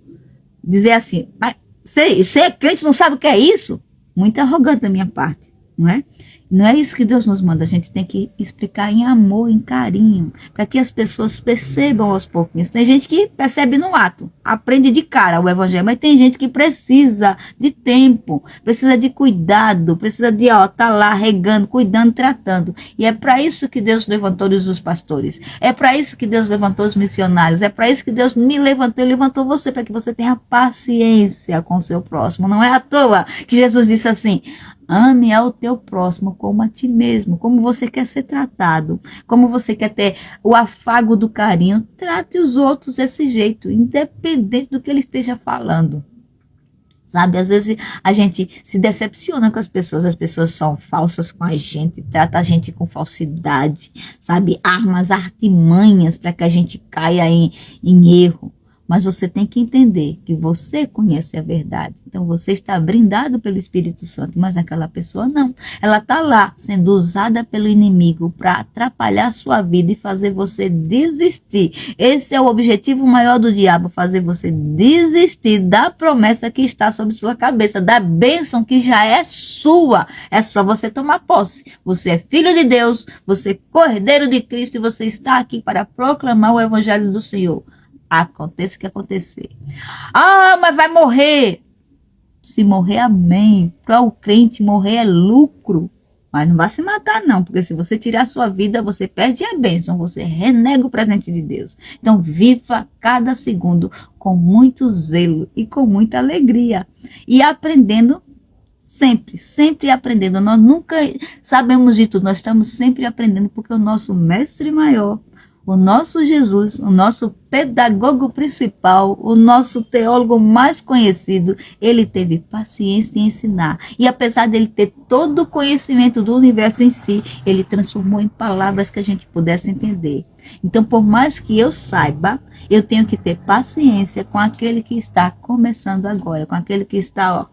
dizer assim, mas você é crente, não sabe o que é isso? Muito arrogante da minha parte, não é? Não é isso que Deus nos manda. A gente tem que explicar em amor, em carinho, para que as pessoas percebam aos pouquinhos. Tem gente que percebe no ato, aprende de cara o evangelho, mas tem gente que precisa de tempo, precisa de cuidado, precisa de tá lá regando, cuidando, tratando. E é para isso que Deus levantou os pastores. É para isso que Deus levantou os missionários. É para isso que Deus me levantou e levantou você, para que você tenha paciência com o seu próximo. Não é à toa que Jesus disse assim, ame ao teu próximo como a ti mesmo, como você quer ser tratado, como você quer ter o afago do carinho, trate os outros desse jeito, independente do que ele esteja falando. Sabe, às vezes a gente se decepciona com as pessoas são falsas com a gente, trata a gente com falsidade, sabe, armas, artimanhas para que a gente caia em erro. Mas você tem que entender que você conhece a verdade. Então você está brindado pelo Espírito Santo, mas aquela pessoa não. Ela está lá sendo usada pelo inimigo para atrapalhar a sua vida e fazer você desistir. Esse é o objetivo maior do diabo, fazer você desistir da promessa que está sobre sua cabeça, da bênção que já é sua. É só você tomar posse. Você é filho de Deus, você é cordeiro de Cristo e você está aqui para proclamar o evangelho do Senhor. Aconteça o que acontecer. Mas vai morrer. Se morrer, amém. Para o crente, morrer é lucro. Mas não vai se matar, não. Porque se você tirar a sua vida, você perde a bênção. Você renega o presente de Deus. Então, viva cada segundo com muito zelo e com muita alegria. E aprendendo sempre aprendendo. Nós nunca sabemos de tudo. Nós estamos sempre aprendendo, porque o nosso mestre maior, O nosso Jesus, o nosso pedagogo principal, o nosso teólogo mais conhecido, ele teve paciência em ensinar. E apesar dele ter todo o conhecimento do universo em si, ele transformou em palavras que a gente pudesse entender. Então, por mais que eu saiba, eu tenho que ter paciência com aquele que está começando agora, com aquele que está,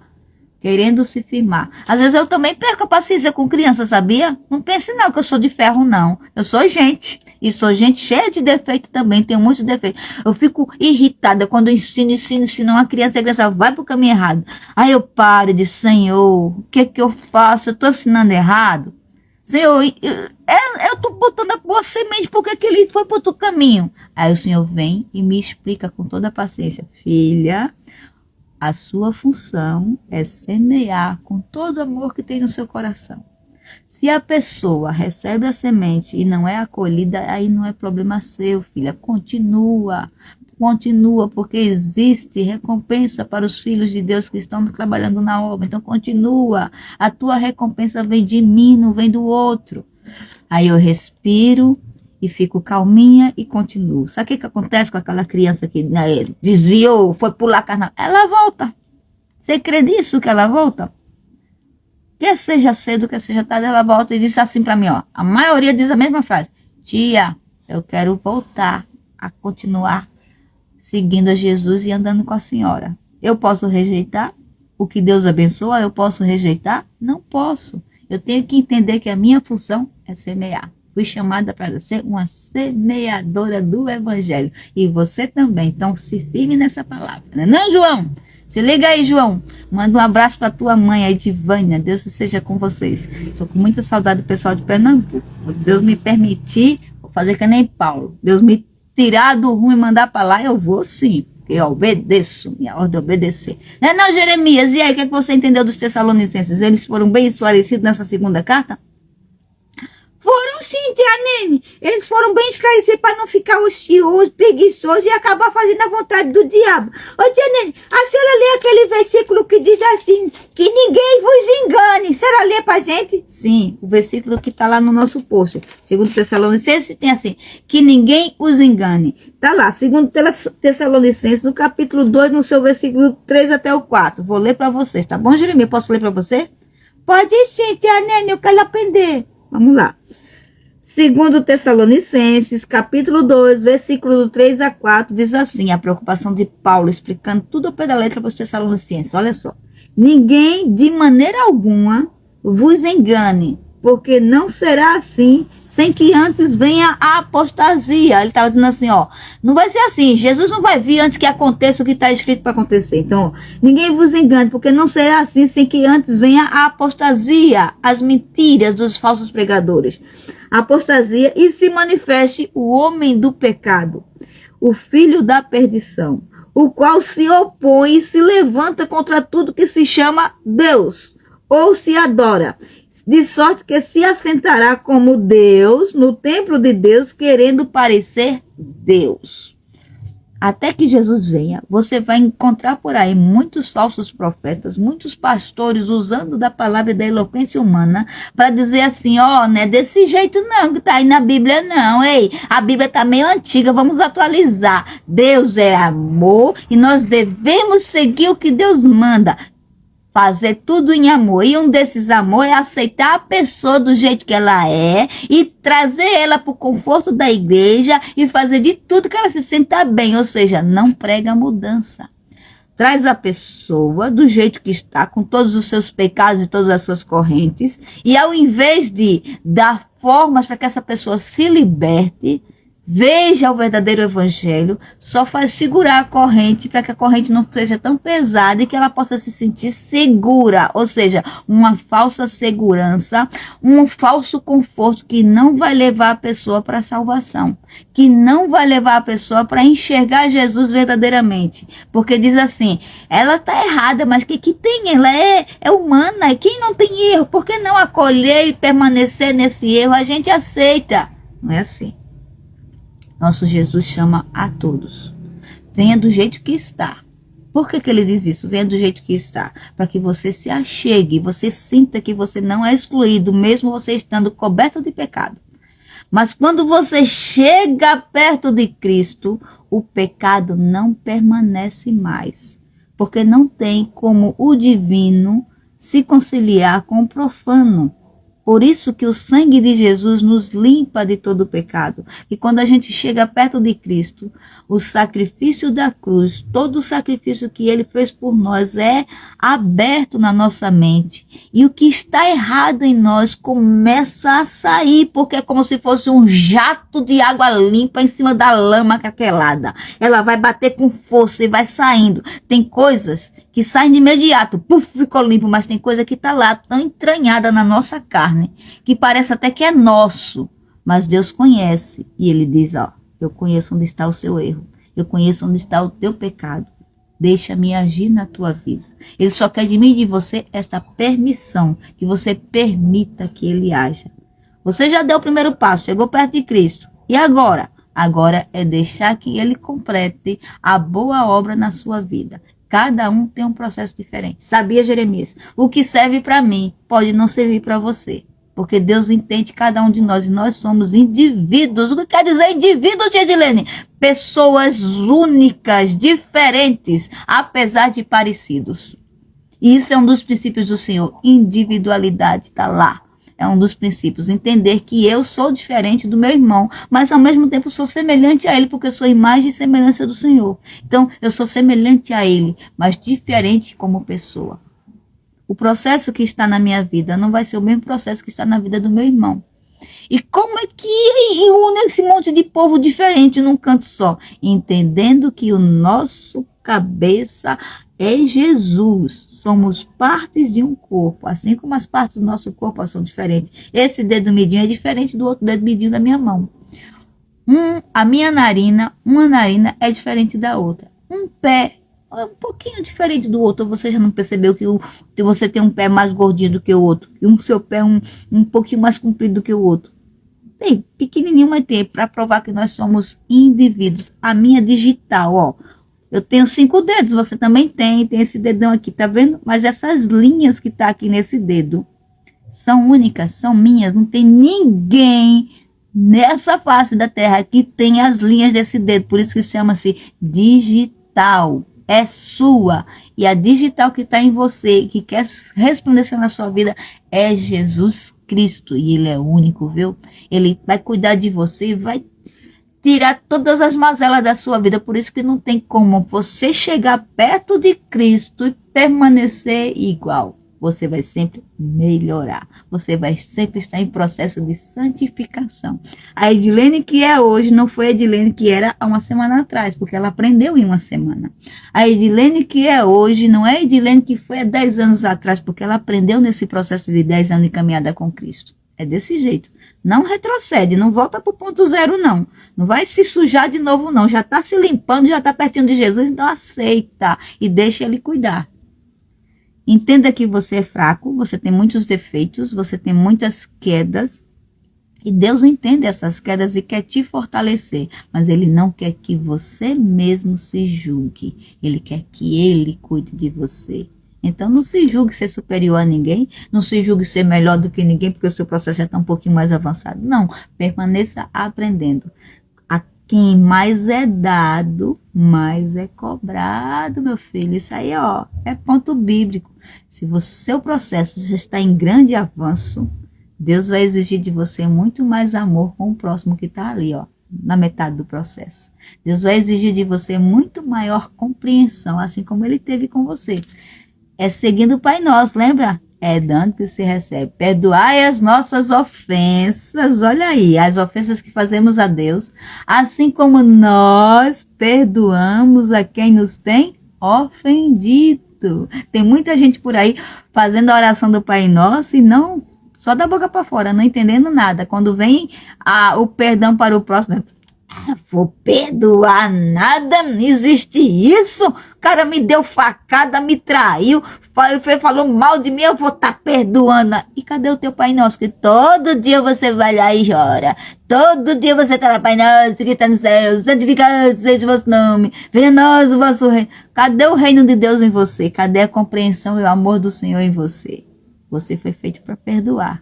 querendo se firmar. Às vezes eu também perco a paciência com criança, sabia? Não pense não que eu sou de ferro, não. Eu sou gente. E sou gente cheia de defeito também, tenho muitos defeitos. Eu fico irritada quando eu ensino uma criança, e a criança vai pro caminho errado. Aí eu paro e digo, Senhor, o que que eu faço? Eu tô ensinando errado? Senhor, eu tô botando a boa semente, por que ele foi pro outro caminho? Aí o Senhor vem e me explica com toda a paciência. Filha, a sua função é semear com todo o amor que tem no seu coração. Se a pessoa recebe a semente e não é acolhida, aí não é problema seu, filha. Continua, porque existe recompensa para os filhos de Deus que estão trabalhando na obra. Então continua, a tua recompensa vem de mim, não vem do outro. Aí eu respiro e fico calminha e continuo. Sabe o que acontece com aquela criança que desviou, foi pular carnaval? Ela volta. Você crê nisso que ela volta? Quer seja cedo, quer seja tarde, ela volta e diz assim para mim, ó. A maioria diz a mesma frase. Tia, eu quero voltar a continuar seguindo a Jesus e andando com a senhora. Eu posso rejeitar o que Deus abençoa? Eu posso rejeitar? Não posso. Eu tenho que entender que a minha função é semear. Fui chamada para ser uma semeadora do evangelho. E você também. Então se firme nessa palavra. Não, João? Se liga aí, João. Manda um abraço para tua mãe, a Edivânia. Deus seja com vocês. Estou com muita saudade do pessoal de Pernambuco. Deus me permitir, vou fazer que nem Paulo. Deus me tirar do rumo e mandar para lá, eu vou sim. Eu obedeço, minha ordem é obedecer. Não, Jeremias, e aí, o que você entendeu dos Tessalonicenses? Eles foram bem esclarecidos nessa segunda carta? Foram sim, tia Nene. Eles foram bem esclarecidos para não ficar ocioso, preguiçoso e acabar fazendo a vontade do diabo. Ô, tia Nene, a senhora lê aquele versículo que diz assim, que ninguém vos engane. A senhora lê pra gente? Sim, o versículo que está lá no nosso post. Segundo Tessalonicenses tem assim, que ninguém os engane. Está lá, segundo Tessalonicenses, no capítulo 2, no seu versículo 3 até o 4. Vou ler para vocês, tá bom, Jeremias? Posso ler para você? Pode sim, tia Nene, eu quero aprender. Vamos lá. Segundo Tessalonicenses, capítulo 2, versículo do 3 a 4, diz assim, a preocupação de Paulo, explicando tudo ao pé da letra para os Tessalonicenses. Olha só. Ninguém, de maneira alguma, vos engane, porque não será assim, sem que antes venha a apostasia. Ele estava dizendo assim, ó, não vai ser assim, Jesus não vai vir antes que aconteça o que está escrito para acontecer. Então, ninguém vos engane, porque não será assim, sem que antes venha a apostasia, as mentiras dos falsos pregadores. A apostasia, e se manifeste o homem do pecado, o filho da perdição, o qual se opõe e se levanta contra tudo que se chama Deus, ou se adora, de sorte que se assentará como Deus no templo de Deus, querendo parecer Deus. Até que Jesus venha, você vai encontrar por aí muitos falsos profetas, muitos pastores usando da palavra e da eloquência humana para dizer assim, ó, não é desse jeito não que tá aí na Bíblia não, ei, a Bíblia tá meio antiga, vamos atualizar. Deus é amor e nós devemos seguir o que Deus manda. Fazer tudo em amor. E um desses amores é aceitar a pessoa do jeito que ela é e trazer ela para o conforto da igreja e fazer de tudo que ela se sinta bem. Ou seja, não prega mudança. Traz a pessoa do jeito que está, com todos os seus pecados e todas as suas correntes. E ao invés de dar formas para que essa pessoa se liberte, veja o verdadeiro evangelho, só faz segurar a corrente para que a corrente não seja tão pesada e que ela possa se sentir segura, ou seja, uma falsa segurança, um falso conforto que não vai levar a pessoa para a salvação, que não vai levar a pessoa para enxergar Jesus verdadeiramente, porque diz assim, ela está errada, mas que tem? Ela é humana, e quem não tem erro, por que não acolher e permanecer nesse erro? A gente aceita, não é assim. Nosso Jesus chama a todos. Venha do jeito que está. Por que ele diz isso? Venha do jeito que está. Para que você se achegue, você sinta que você não é excluído, mesmo você estando coberto de pecado. Mas quando você chega perto de Cristo, o pecado não permanece mais, porque não tem como o divino se conciliar com o profano. Por isso que o sangue de Jesus nos limpa de todo o pecado. E quando a gente chega perto de Cristo, o sacrifício da cruz, todo o sacrifício que ele fez por nós é aberto na nossa mente. E o que está errado em nós começa a sair, porque é como se fosse um jato de água limpa em cima da lama craquelada. Ela vai bater com força e vai saindo. Tem coisas que saem de imediato, puf, ficou limpo, mas tem coisa que está lá, tão entranhada na nossa carne, que parece até que é nosso, mas Deus conhece, e ele diz, ó, eu conheço onde está o seu erro, eu conheço onde está o teu pecado, deixa-me agir na tua vida. Ele só quer de mim e de você essa permissão, que você permita que ele haja. Você já deu o primeiro passo, chegou perto de Cristo, e agora? Agora é deixar que ele complete a boa obra na sua vida. Cada um tem um processo diferente. Sabia, Jeremias? O que serve para mim pode não servir para você. Porque Deus entende cada um de nós. E nós somos indivíduos. O que quer dizer indivíduo, tia Edilene? Pessoas únicas, diferentes, apesar de parecidos. E isso é um dos princípios do Senhor. Individualidade está lá. É um dos princípios, entender que eu sou diferente do meu irmão, mas ao mesmo tempo sou semelhante a ele, porque eu sou imagem e semelhança do Senhor. Então, eu sou semelhante a ele, mas diferente como pessoa. O processo que está na minha vida não vai ser o mesmo processo que está na vida do meu irmão. E como é que une esse monte de povo diferente num canto só? Entendendo que o nosso cabeça é Jesus. Somos partes de um corpo, assim como as partes do nosso corpo são diferentes. Esse dedo midinho é diferente do outro dedo midinho da minha mão. A minha narina, uma narina é diferente da outra. Um pé é um pouquinho diferente do outro. Você já não percebeu que você tem um pé mais gordinho do que o outro? E o seu pé um pouquinho mais comprido do que o outro? Tem, pequenininho, mas tem, para provar que nós somos indivíduos. A minha digital, ó. Eu tenho 5 dedos, você também tem esse dedão aqui, tá vendo? Mas essas linhas que tá aqui nesse dedo são únicas, são minhas. Não tem ninguém nessa face da terra que tem as linhas desse dedo. Por isso que chama-se digital. É sua. E a digital que está em você, que quer resplandecer na sua vida, é Jesus Cristo. E ele é único, viu? Ele vai cuidar de você e vai tirar todas as mazelas da sua vida. Por isso que não tem como você chegar perto de Cristo e permanecer igual. Você vai sempre melhorar. Você vai sempre estar em processo de santificação. A Edilene que é hoje não foi a Edilene que era há uma semana atrás, porque ela aprendeu em uma semana. A Edilene que é hoje não é a Edilene que foi há 10 anos atrás, porque ela aprendeu nesse processo de 10 anos de caminhada com Cristo. É desse jeito. Não retrocede, não volta para o ponto zero, não. Não vai se sujar de novo, não. Já está se limpando, já está pertinho de Jesus, então aceita e deixa ele cuidar. Entenda que você é fraco, você tem muitos defeitos, você tem muitas quedas. E Deus entende essas quedas e quer te fortalecer. Mas Ele não quer que você mesmo se julgue. Ele quer que Ele cuide de você. Então não se julgue ser superior a ninguém, não se julgue ser melhor do que ninguém, porque o seu processo já está um pouquinho mais avançado. Não, permaneça aprendendo. A quem mais é dado, mais é cobrado, meu filho. Isso aí, ó, é ponto bíblico. Se o seu processo já está em grande avanço, Deus vai exigir de você muito mais amor com o próximo que está ali, ó, na metade do processo. Deus vai exigir de você muito maior compreensão, assim como Ele teve com você. É seguindo o Pai Nosso, lembra? É dando que se recebe. Perdoai as nossas ofensas, olha aí, as ofensas que fazemos a Deus, assim como nós perdoamos a quem nos tem ofendido. Tem muita gente por aí fazendo a oração do Pai Nosso e não, só da boca para fora, não entendendo nada. Quando vem o perdão para o próximo, vou perdoar nada, não existe isso. O cara me deu facada, me traiu, falou mal de mim, eu vou estar perdoando. E cadê o teu Pai Nosso? Que todo dia você vai lá e chora. Todo dia você está lá, Pai Nosso, que está no céu, santificado seja o vosso nome, venha a nós o vosso reino. Cadê o reino de Deus em você? Cadê a compreensão e o amor do Senhor em você? Você foi feito para perdoar.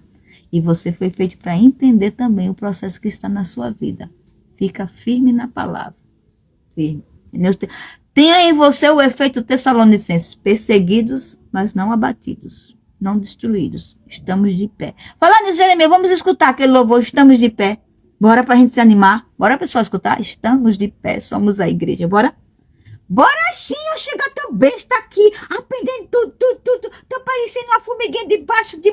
E você foi feito para entender também o processo que está na sua vida. Fica firme na palavra. Firme. Tenha em você o efeito Tessalonicenses, perseguidos, mas não abatidos, não destruídos. Estamos de pé. Falando nisso, Jeremias, vamos escutar aquele louvor, estamos de pé. Bora pra gente se animar. Bora, pessoal, escutar? Estamos de pé, somos a igreja. Bora? Bora sim, eu chego tão besta aqui, aprendendo tudo. Tô parecendo uma formiguinha debaixo de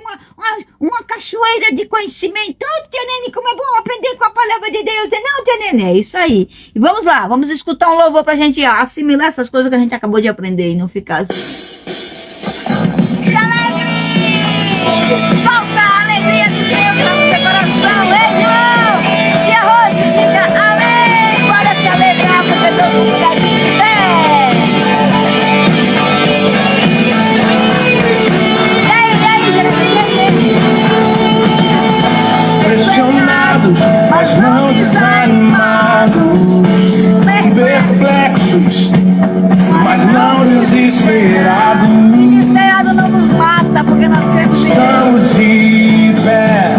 uma cachoeira de conhecimento. Oh, tia Nene, como é bom aprender com a palavra de Deus. Não, tia Nene, é isso aí. E vamos lá, vamos escutar um louvor pra gente assimilar essas coisas que a gente acabou de aprender e não ficar assim. Se alegre! Solta a alegria do Senhor no seu coração, João! E arroz, diga amém! Bora se alegrar, porque todo mundo está de pé! Pressionados, mas não desanimados, perplexos, mas não desesperados. Desesperado não nos mata, porque nós queremos ver. Estamos de pé,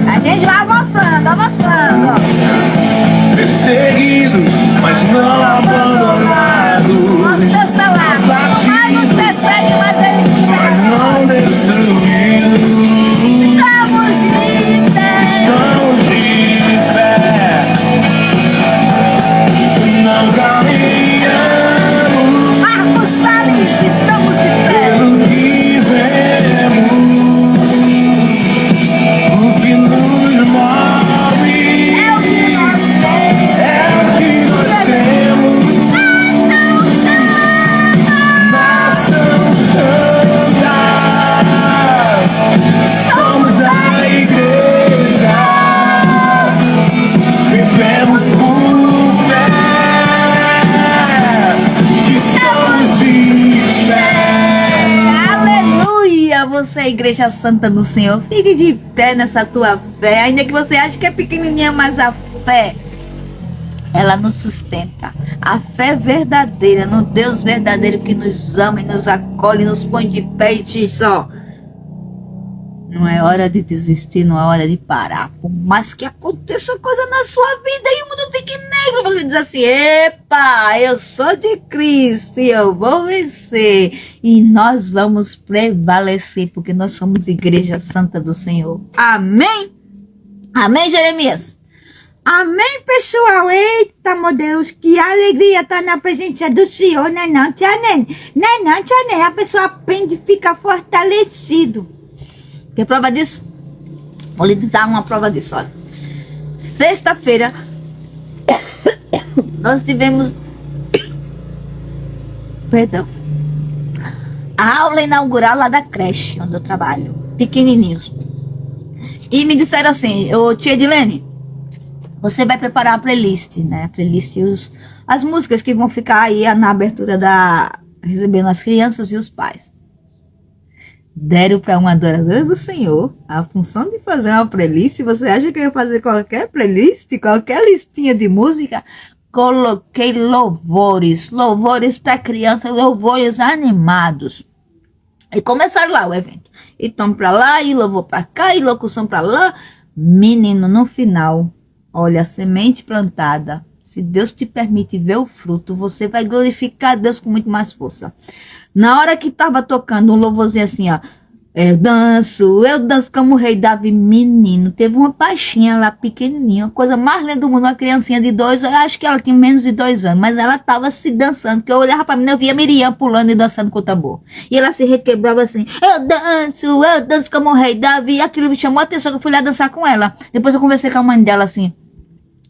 A gente vai avançando, ó. perseguidos, mas não abandonados. Nosso Deus está lá. Quanto mais nos persegue, mais ele Mas não destruídos. Estamos de pé. Estamos de pé, não caminhamos Marcos Salles, estamos de pé. pelo que vemos, o que nos move É o que nós temos. é o que nós temos. Nação Santa, somos a igreja, vivemos por fé, estamos de pé. Aleluia! Você é a Igreja Santa do Senhor. Fique de pé nessa tua fé. Ainda que você ache que é pequenininha, mas a fé, ela nos sustenta. A fé verdadeira no Deus verdadeiro que nos ama e nos acolhe, nos põe de pé e diz, ó, não é hora de desistir, não é hora de parar. Por mais que aconteça coisa na sua vida e o mundo fique negro, você diz assim, epa, eu sou de Cristo e eu vou vencer. E nós vamos prevalecer, porque nós somos Igreja Santa do Senhor. Amém? Amém, Jeremias? Amém, pessoal. Eita, meu Deus, que alegria estar na presença do Senhor, né não, tia Nene? Né não, tia Nene? A pessoa aprende e fica fortalecido. Quer prova disso? Vou lhe dar uma prova disso, olha. Sexta-feira, nós tivemos, perdão, a aula inaugural lá da creche, onde eu trabalho, pequenininhos. E me disseram assim, ô tia Edilene, você vai preparar a playlist, né? A playlist, as músicas que vão ficar aí na abertura recebendo as crianças e os pais. Deram para uma adoradora do Senhor a função de fazer uma playlist. Você acha que eu ia fazer qualquer playlist, qualquer listinha de música? Coloquei louvores para crianças, louvores animados. E começaram lá o evento. E tom para lá, e louvor para cá, e locução para lá. Menino, no final, olha, a semente plantada. Se Deus te permite ver o fruto, você vai glorificar Deus com muito mais força. Na hora que tava tocando um louvorzinho assim, ó. Eu danço como o rei Davi, menino. Teve uma baixinha lá, pequenininha, a coisa mais linda do mundo, uma criancinha de 2 anos, acho que ela tinha menos de 2 anos, mas ela tava se dançando, que eu olhava pra mim, eu via Miriam pulando e dançando com o tambor. E ela se requebrava assim, eu danço como o rei Davi. Aquilo me chamou a atenção, que eu fui lá dançar com ela. Depois eu conversei com a mãe dela assim,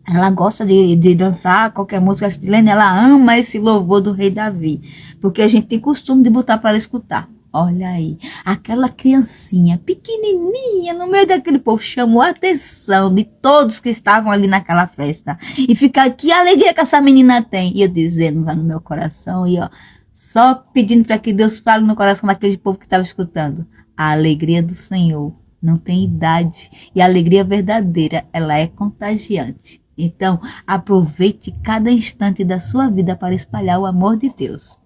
ela gosta de dançar qualquer música, ela ama esse louvor do rei Davi, porque a gente tem costume de botar para ela escutar. Olha aí, aquela criancinha pequenininha no meio daquele povo chamou a atenção de todos que estavam ali naquela festa. E fica, que alegria que essa menina tem. E eu dizendo lá no meu coração, e ó, só pedindo para que Deus fale no coração daquele povo que estava escutando. A alegria do Senhor não tem idade, e a alegria verdadeira, ela é contagiante. Então, aproveite cada instante da sua vida para espalhar o amor de Deus.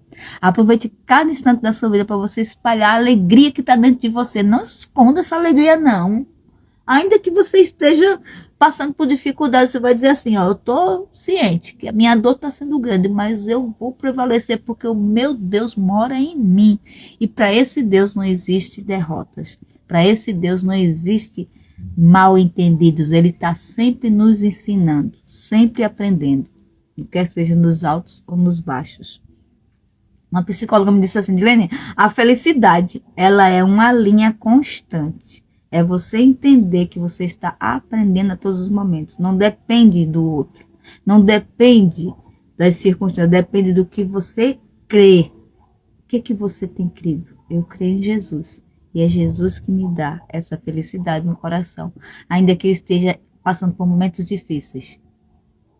Aproveite cada instante da sua vida para você espalhar a alegria que está dentro de você. Não esconda essa alegria, não. Ainda que você esteja passando por dificuldades, você vai dizer assim, ó, eu tô ciente que a minha dor está sendo grande, mas eu vou prevalecer porque o meu Deus mora em mim. E para esse Deus não existe derrotas. Para esse Deus não existe mal entendidos. Ele está sempre nos ensinando, sempre aprendendo, quer seja nos altos ou nos baixos. Uma psicóloga me disse assim, Dilene, a felicidade, ela é uma linha constante. É você entender que você está aprendendo a todos os momentos. Não depende do outro. Não depende das circunstâncias. Depende do que você crê. O que você tem crido? Eu creio em Jesus. E é Jesus que me dá essa felicidade no coração. Ainda que eu esteja passando por momentos difíceis,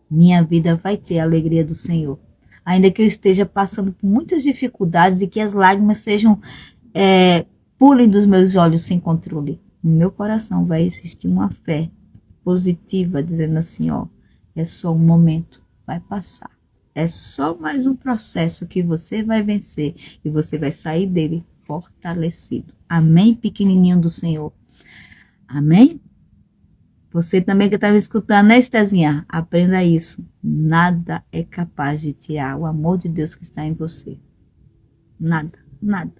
minha vida vai ter a alegria do Senhor. Ainda que eu esteja passando por muitas dificuldades e que as lágrimas sejam pulem dos meus olhos sem controle, no meu coração vai existir uma fé positiva, dizendo assim, ó, é só um momento, vai passar. É só mais um processo que você vai vencer e você vai sair dele fortalecido. Amém, pequenininho do Senhor? Amém? Você também que estava escutando, né, Estezinha? Aprenda isso. Nada é capaz de tirar o amor de Deus que está em você. Nada, nada.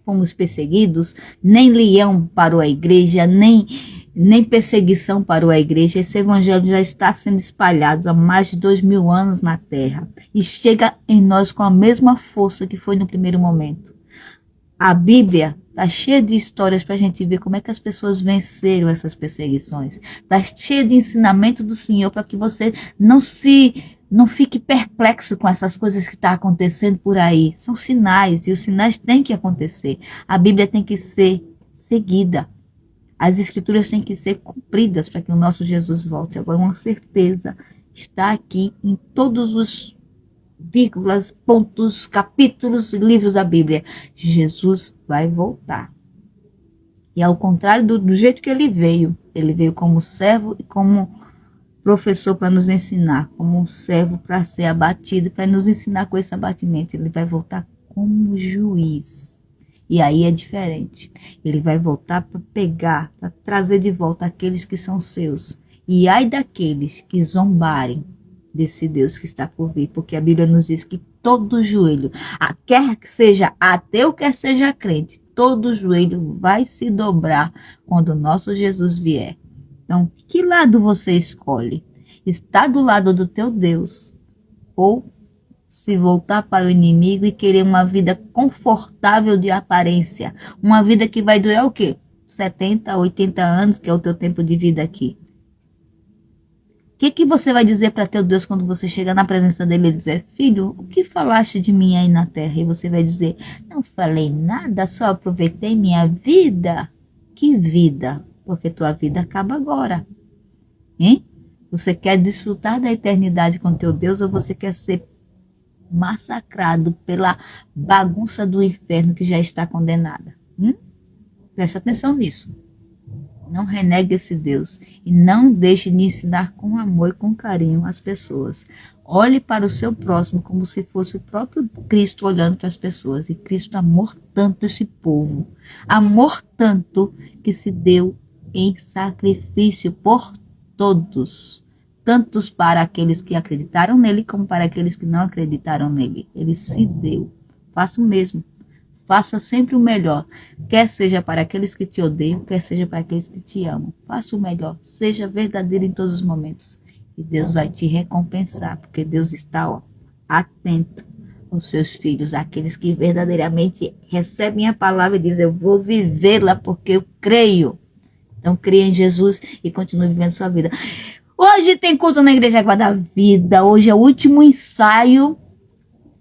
Fomos perseguidos, nem leão parou a igreja, nem perseguição parou a igreja. Esse evangelho já está sendo espalhado há mais de 2000 anos na terra e chega em nós com a mesma força que foi no primeiro momento. A Bíblia está cheia de histórias para a gente ver como é que as pessoas venceram essas perseguições. Está cheia de ensinamento do Senhor para que você não fique perplexo com essas coisas que estão acontecendo por aí. São sinais e os sinais têm que acontecer. A Bíblia tem que ser seguida. As escrituras têm que ser cumpridas para que o nosso Jesus volte. Agora, uma certeza está aqui em todos os vírgulas, pontos, capítulos e livros da Bíblia. Jesus vai voltar. E ao contrário do jeito que ele veio como servo e como professor para nos ensinar, como um servo para ser abatido, para nos ensinar com esse abatimento. Ele vai voltar como juiz. E aí é diferente. Ele vai voltar para pegar, para trazer de volta aqueles que são seus. E ai daqueles que zombarem desse Deus que está por vir, porque a Bíblia nos diz que todo joelho, quer seja ateu, quer seja crente, todo joelho vai se dobrar quando o nosso Jesus vier. Então, que lado você escolhe? Está do lado do teu Deus ou se voltar para o inimigo e querer uma vida confortável de aparência, uma vida que vai durar o quê? 70, 80 anos, que é o teu tempo de vida aqui. O que você vai dizer para teu Deus quando você chegar na presença dele e dizer, filho, o que falaste de mim aí na terra? E você vai dizer, não falei nada, só aproveitei minha vida. Que vida? Porque tua vida acaba agora. Hein? Você quer desfrutar da eternidade com teu Deus ou você quer ser massacrado pela bagunça do inferno que já está condenada? Preste atenção nisso. Não renegue esse Deus e não deixe de ensinar com amor e com carinho as pessoas. Olhe para o seu próximo como se fosse o próprio Cristo olhando para as pessoas. E Cristo amou tanto esse povo, amor tanto que se deu em sacrifício por todos, tantos para aqueles que acreditaram nele como para aqueles que não acreditaram nele. Ele se deu. Faça o mesmo. Faça sempre o melhor, quer seja para aqueles que te odeiam, quer seja para aqueles que te amam. Faça o melhor, seja verdadeiro em todos os momentos. E Deus vai te recompensar, porque Deus está atento aos seus filhos, aqueles que verdadeiramente recebem a palavra e dizem, eu vou vivê-la porque eu creio. Então, creia em Jesus e continue vivendo sua vida. Hoje tem culto na Igreja Água da Vida, hoje é o último ensaio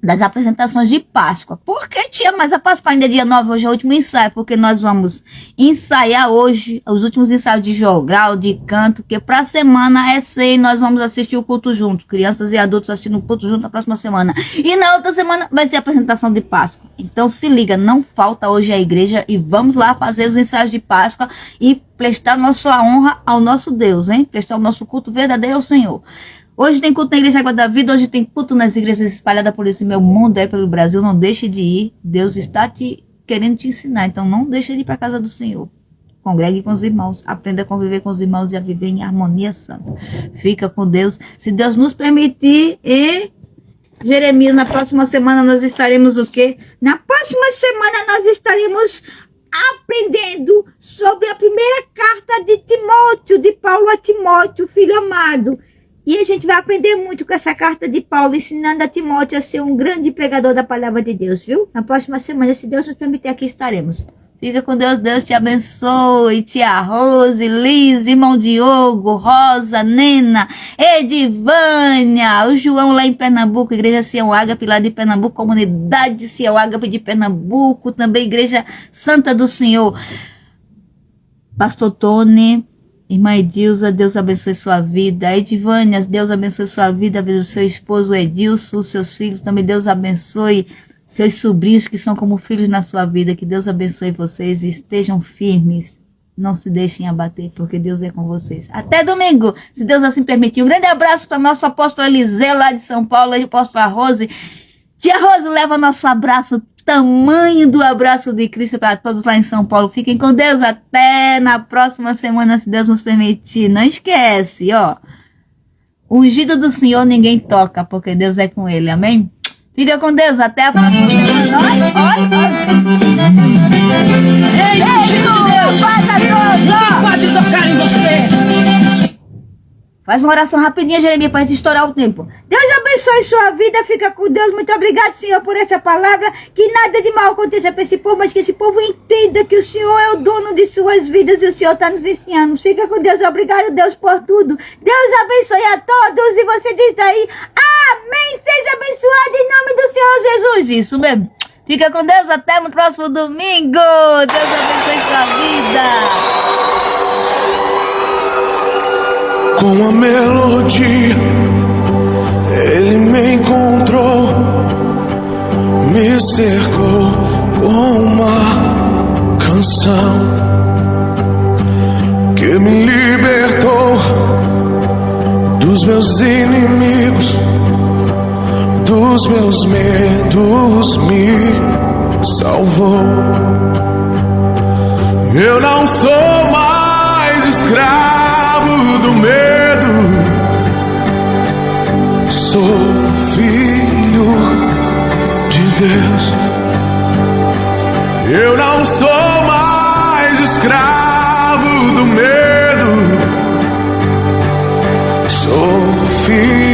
das apresentações de Páscoa. Por que, tia? Mas a Páscoa ainda é dia 9, hoje é o último ensaio, porque nós vamos ensaiar hoje os últimos ensaios de jogral, de canto, que para a semana é ceia, nós vamos assistir o culto junto, crianças e adultos assistindo o culto junto na próxima semana. E na outra semana vai ser a apresentação de Páscoa. Então se liga, não falta hoje a igreja e vamos lá fazer os ensaios de Páscoa e prestar nossa honra ao nosso Deus, hein? Prestar o nosso culto verdadeiro ao Senhor. Hoje tem culto na Igreja Água da Vida, hoje tem culto nas igrejas espalhadas por esse meu mundo, pelo Brasil. Não deixe de ir, Deus está querendo te ensinar, então não deixe de ir para a casa do Senhor. congregue com os irmãos, aprenda a conviver com os irmãos e a viver em harmonia santa. Fica com Deus. Se Deus nos permitir, e Jeremias, na próxima semana nós estaremos o quê? Na próxima semana nós estaremos aprendendo sobre a primeira carta de Timóteo, de Paulo a Timóteo, filho amado. E a gente vai aprender muito com essa carta de Paulo, ensinando a Timóteo a ser um grande pregador da palavra de Deus, viu? Na próxima semana, se Deus nos permitir, aqui estaremos. Fica com Deus, Deus te abençoe. Tia Rose, Liz, irmão Diogo, Rosa, Nena, Edivânia, o João lá em Pernambuco, Igreja Sião Ágape lá de Pernambuco, Comunidade Sião Ágape de Pernambuco, também Igreja Santa do Senhor. Pastor Tony, irmã Edilza, Deus abençoe sua vida. Edivânia, Deus abençoe sua vida, o seu esposo Edilson, os seus filhos, também Deus abençoe seus sobrinhos que são como filhos na sua vida. Que Deus abençoe vocês e estejam firmes. Não se deixem abater, porque Deus é com vocês. Até domingo, se Deus assim permitir. Um grande abraço para nosso apóstolo Eliseu lá de São Paulo, e o apóstolo Rose. Tia Rose, leva nosso abraço, tamanho do abraço de Cristo para todos lá em São Paulo. Fiquem com Deus até na próxima semana, se Deus nos permitir. Não esquece, ó. O ungido do Senhor ninguém toca, porque Deus é com ele. Amém? Fica com Deus, até a próxima semana. Ei, ungido de Deus! Quem pode tocar em você? Faz uma oração rapidinha, Jeremias, para a gente estourar o tempo. Deus abençoe sua vida, fica com Deus. Muito obrigado, Senhor, por essa palavra. Que nada de mal aconteça para esse povo, mas que esse povo entenda que o Senhor é o dono de suas vidas e o Senhor está nos ensinando. Fica com Deus, obrigado, Deus, por tudo. Deus abençoe a todos. E você diz daí, amém, seja abençoado em nome do Senhor Jesus. Isso mesmo. Fica com Deus, até no próximo domingo. Deus abençoe sua vida. Com a melodia, ele me encontrou, me cercou com uma canção que me libertou dos meus inimigos, dos meus medos, me salvou. Eu não sou mais escravo do medo, sou filho de Deus. Eu não sou mais escravo do medo, sou filho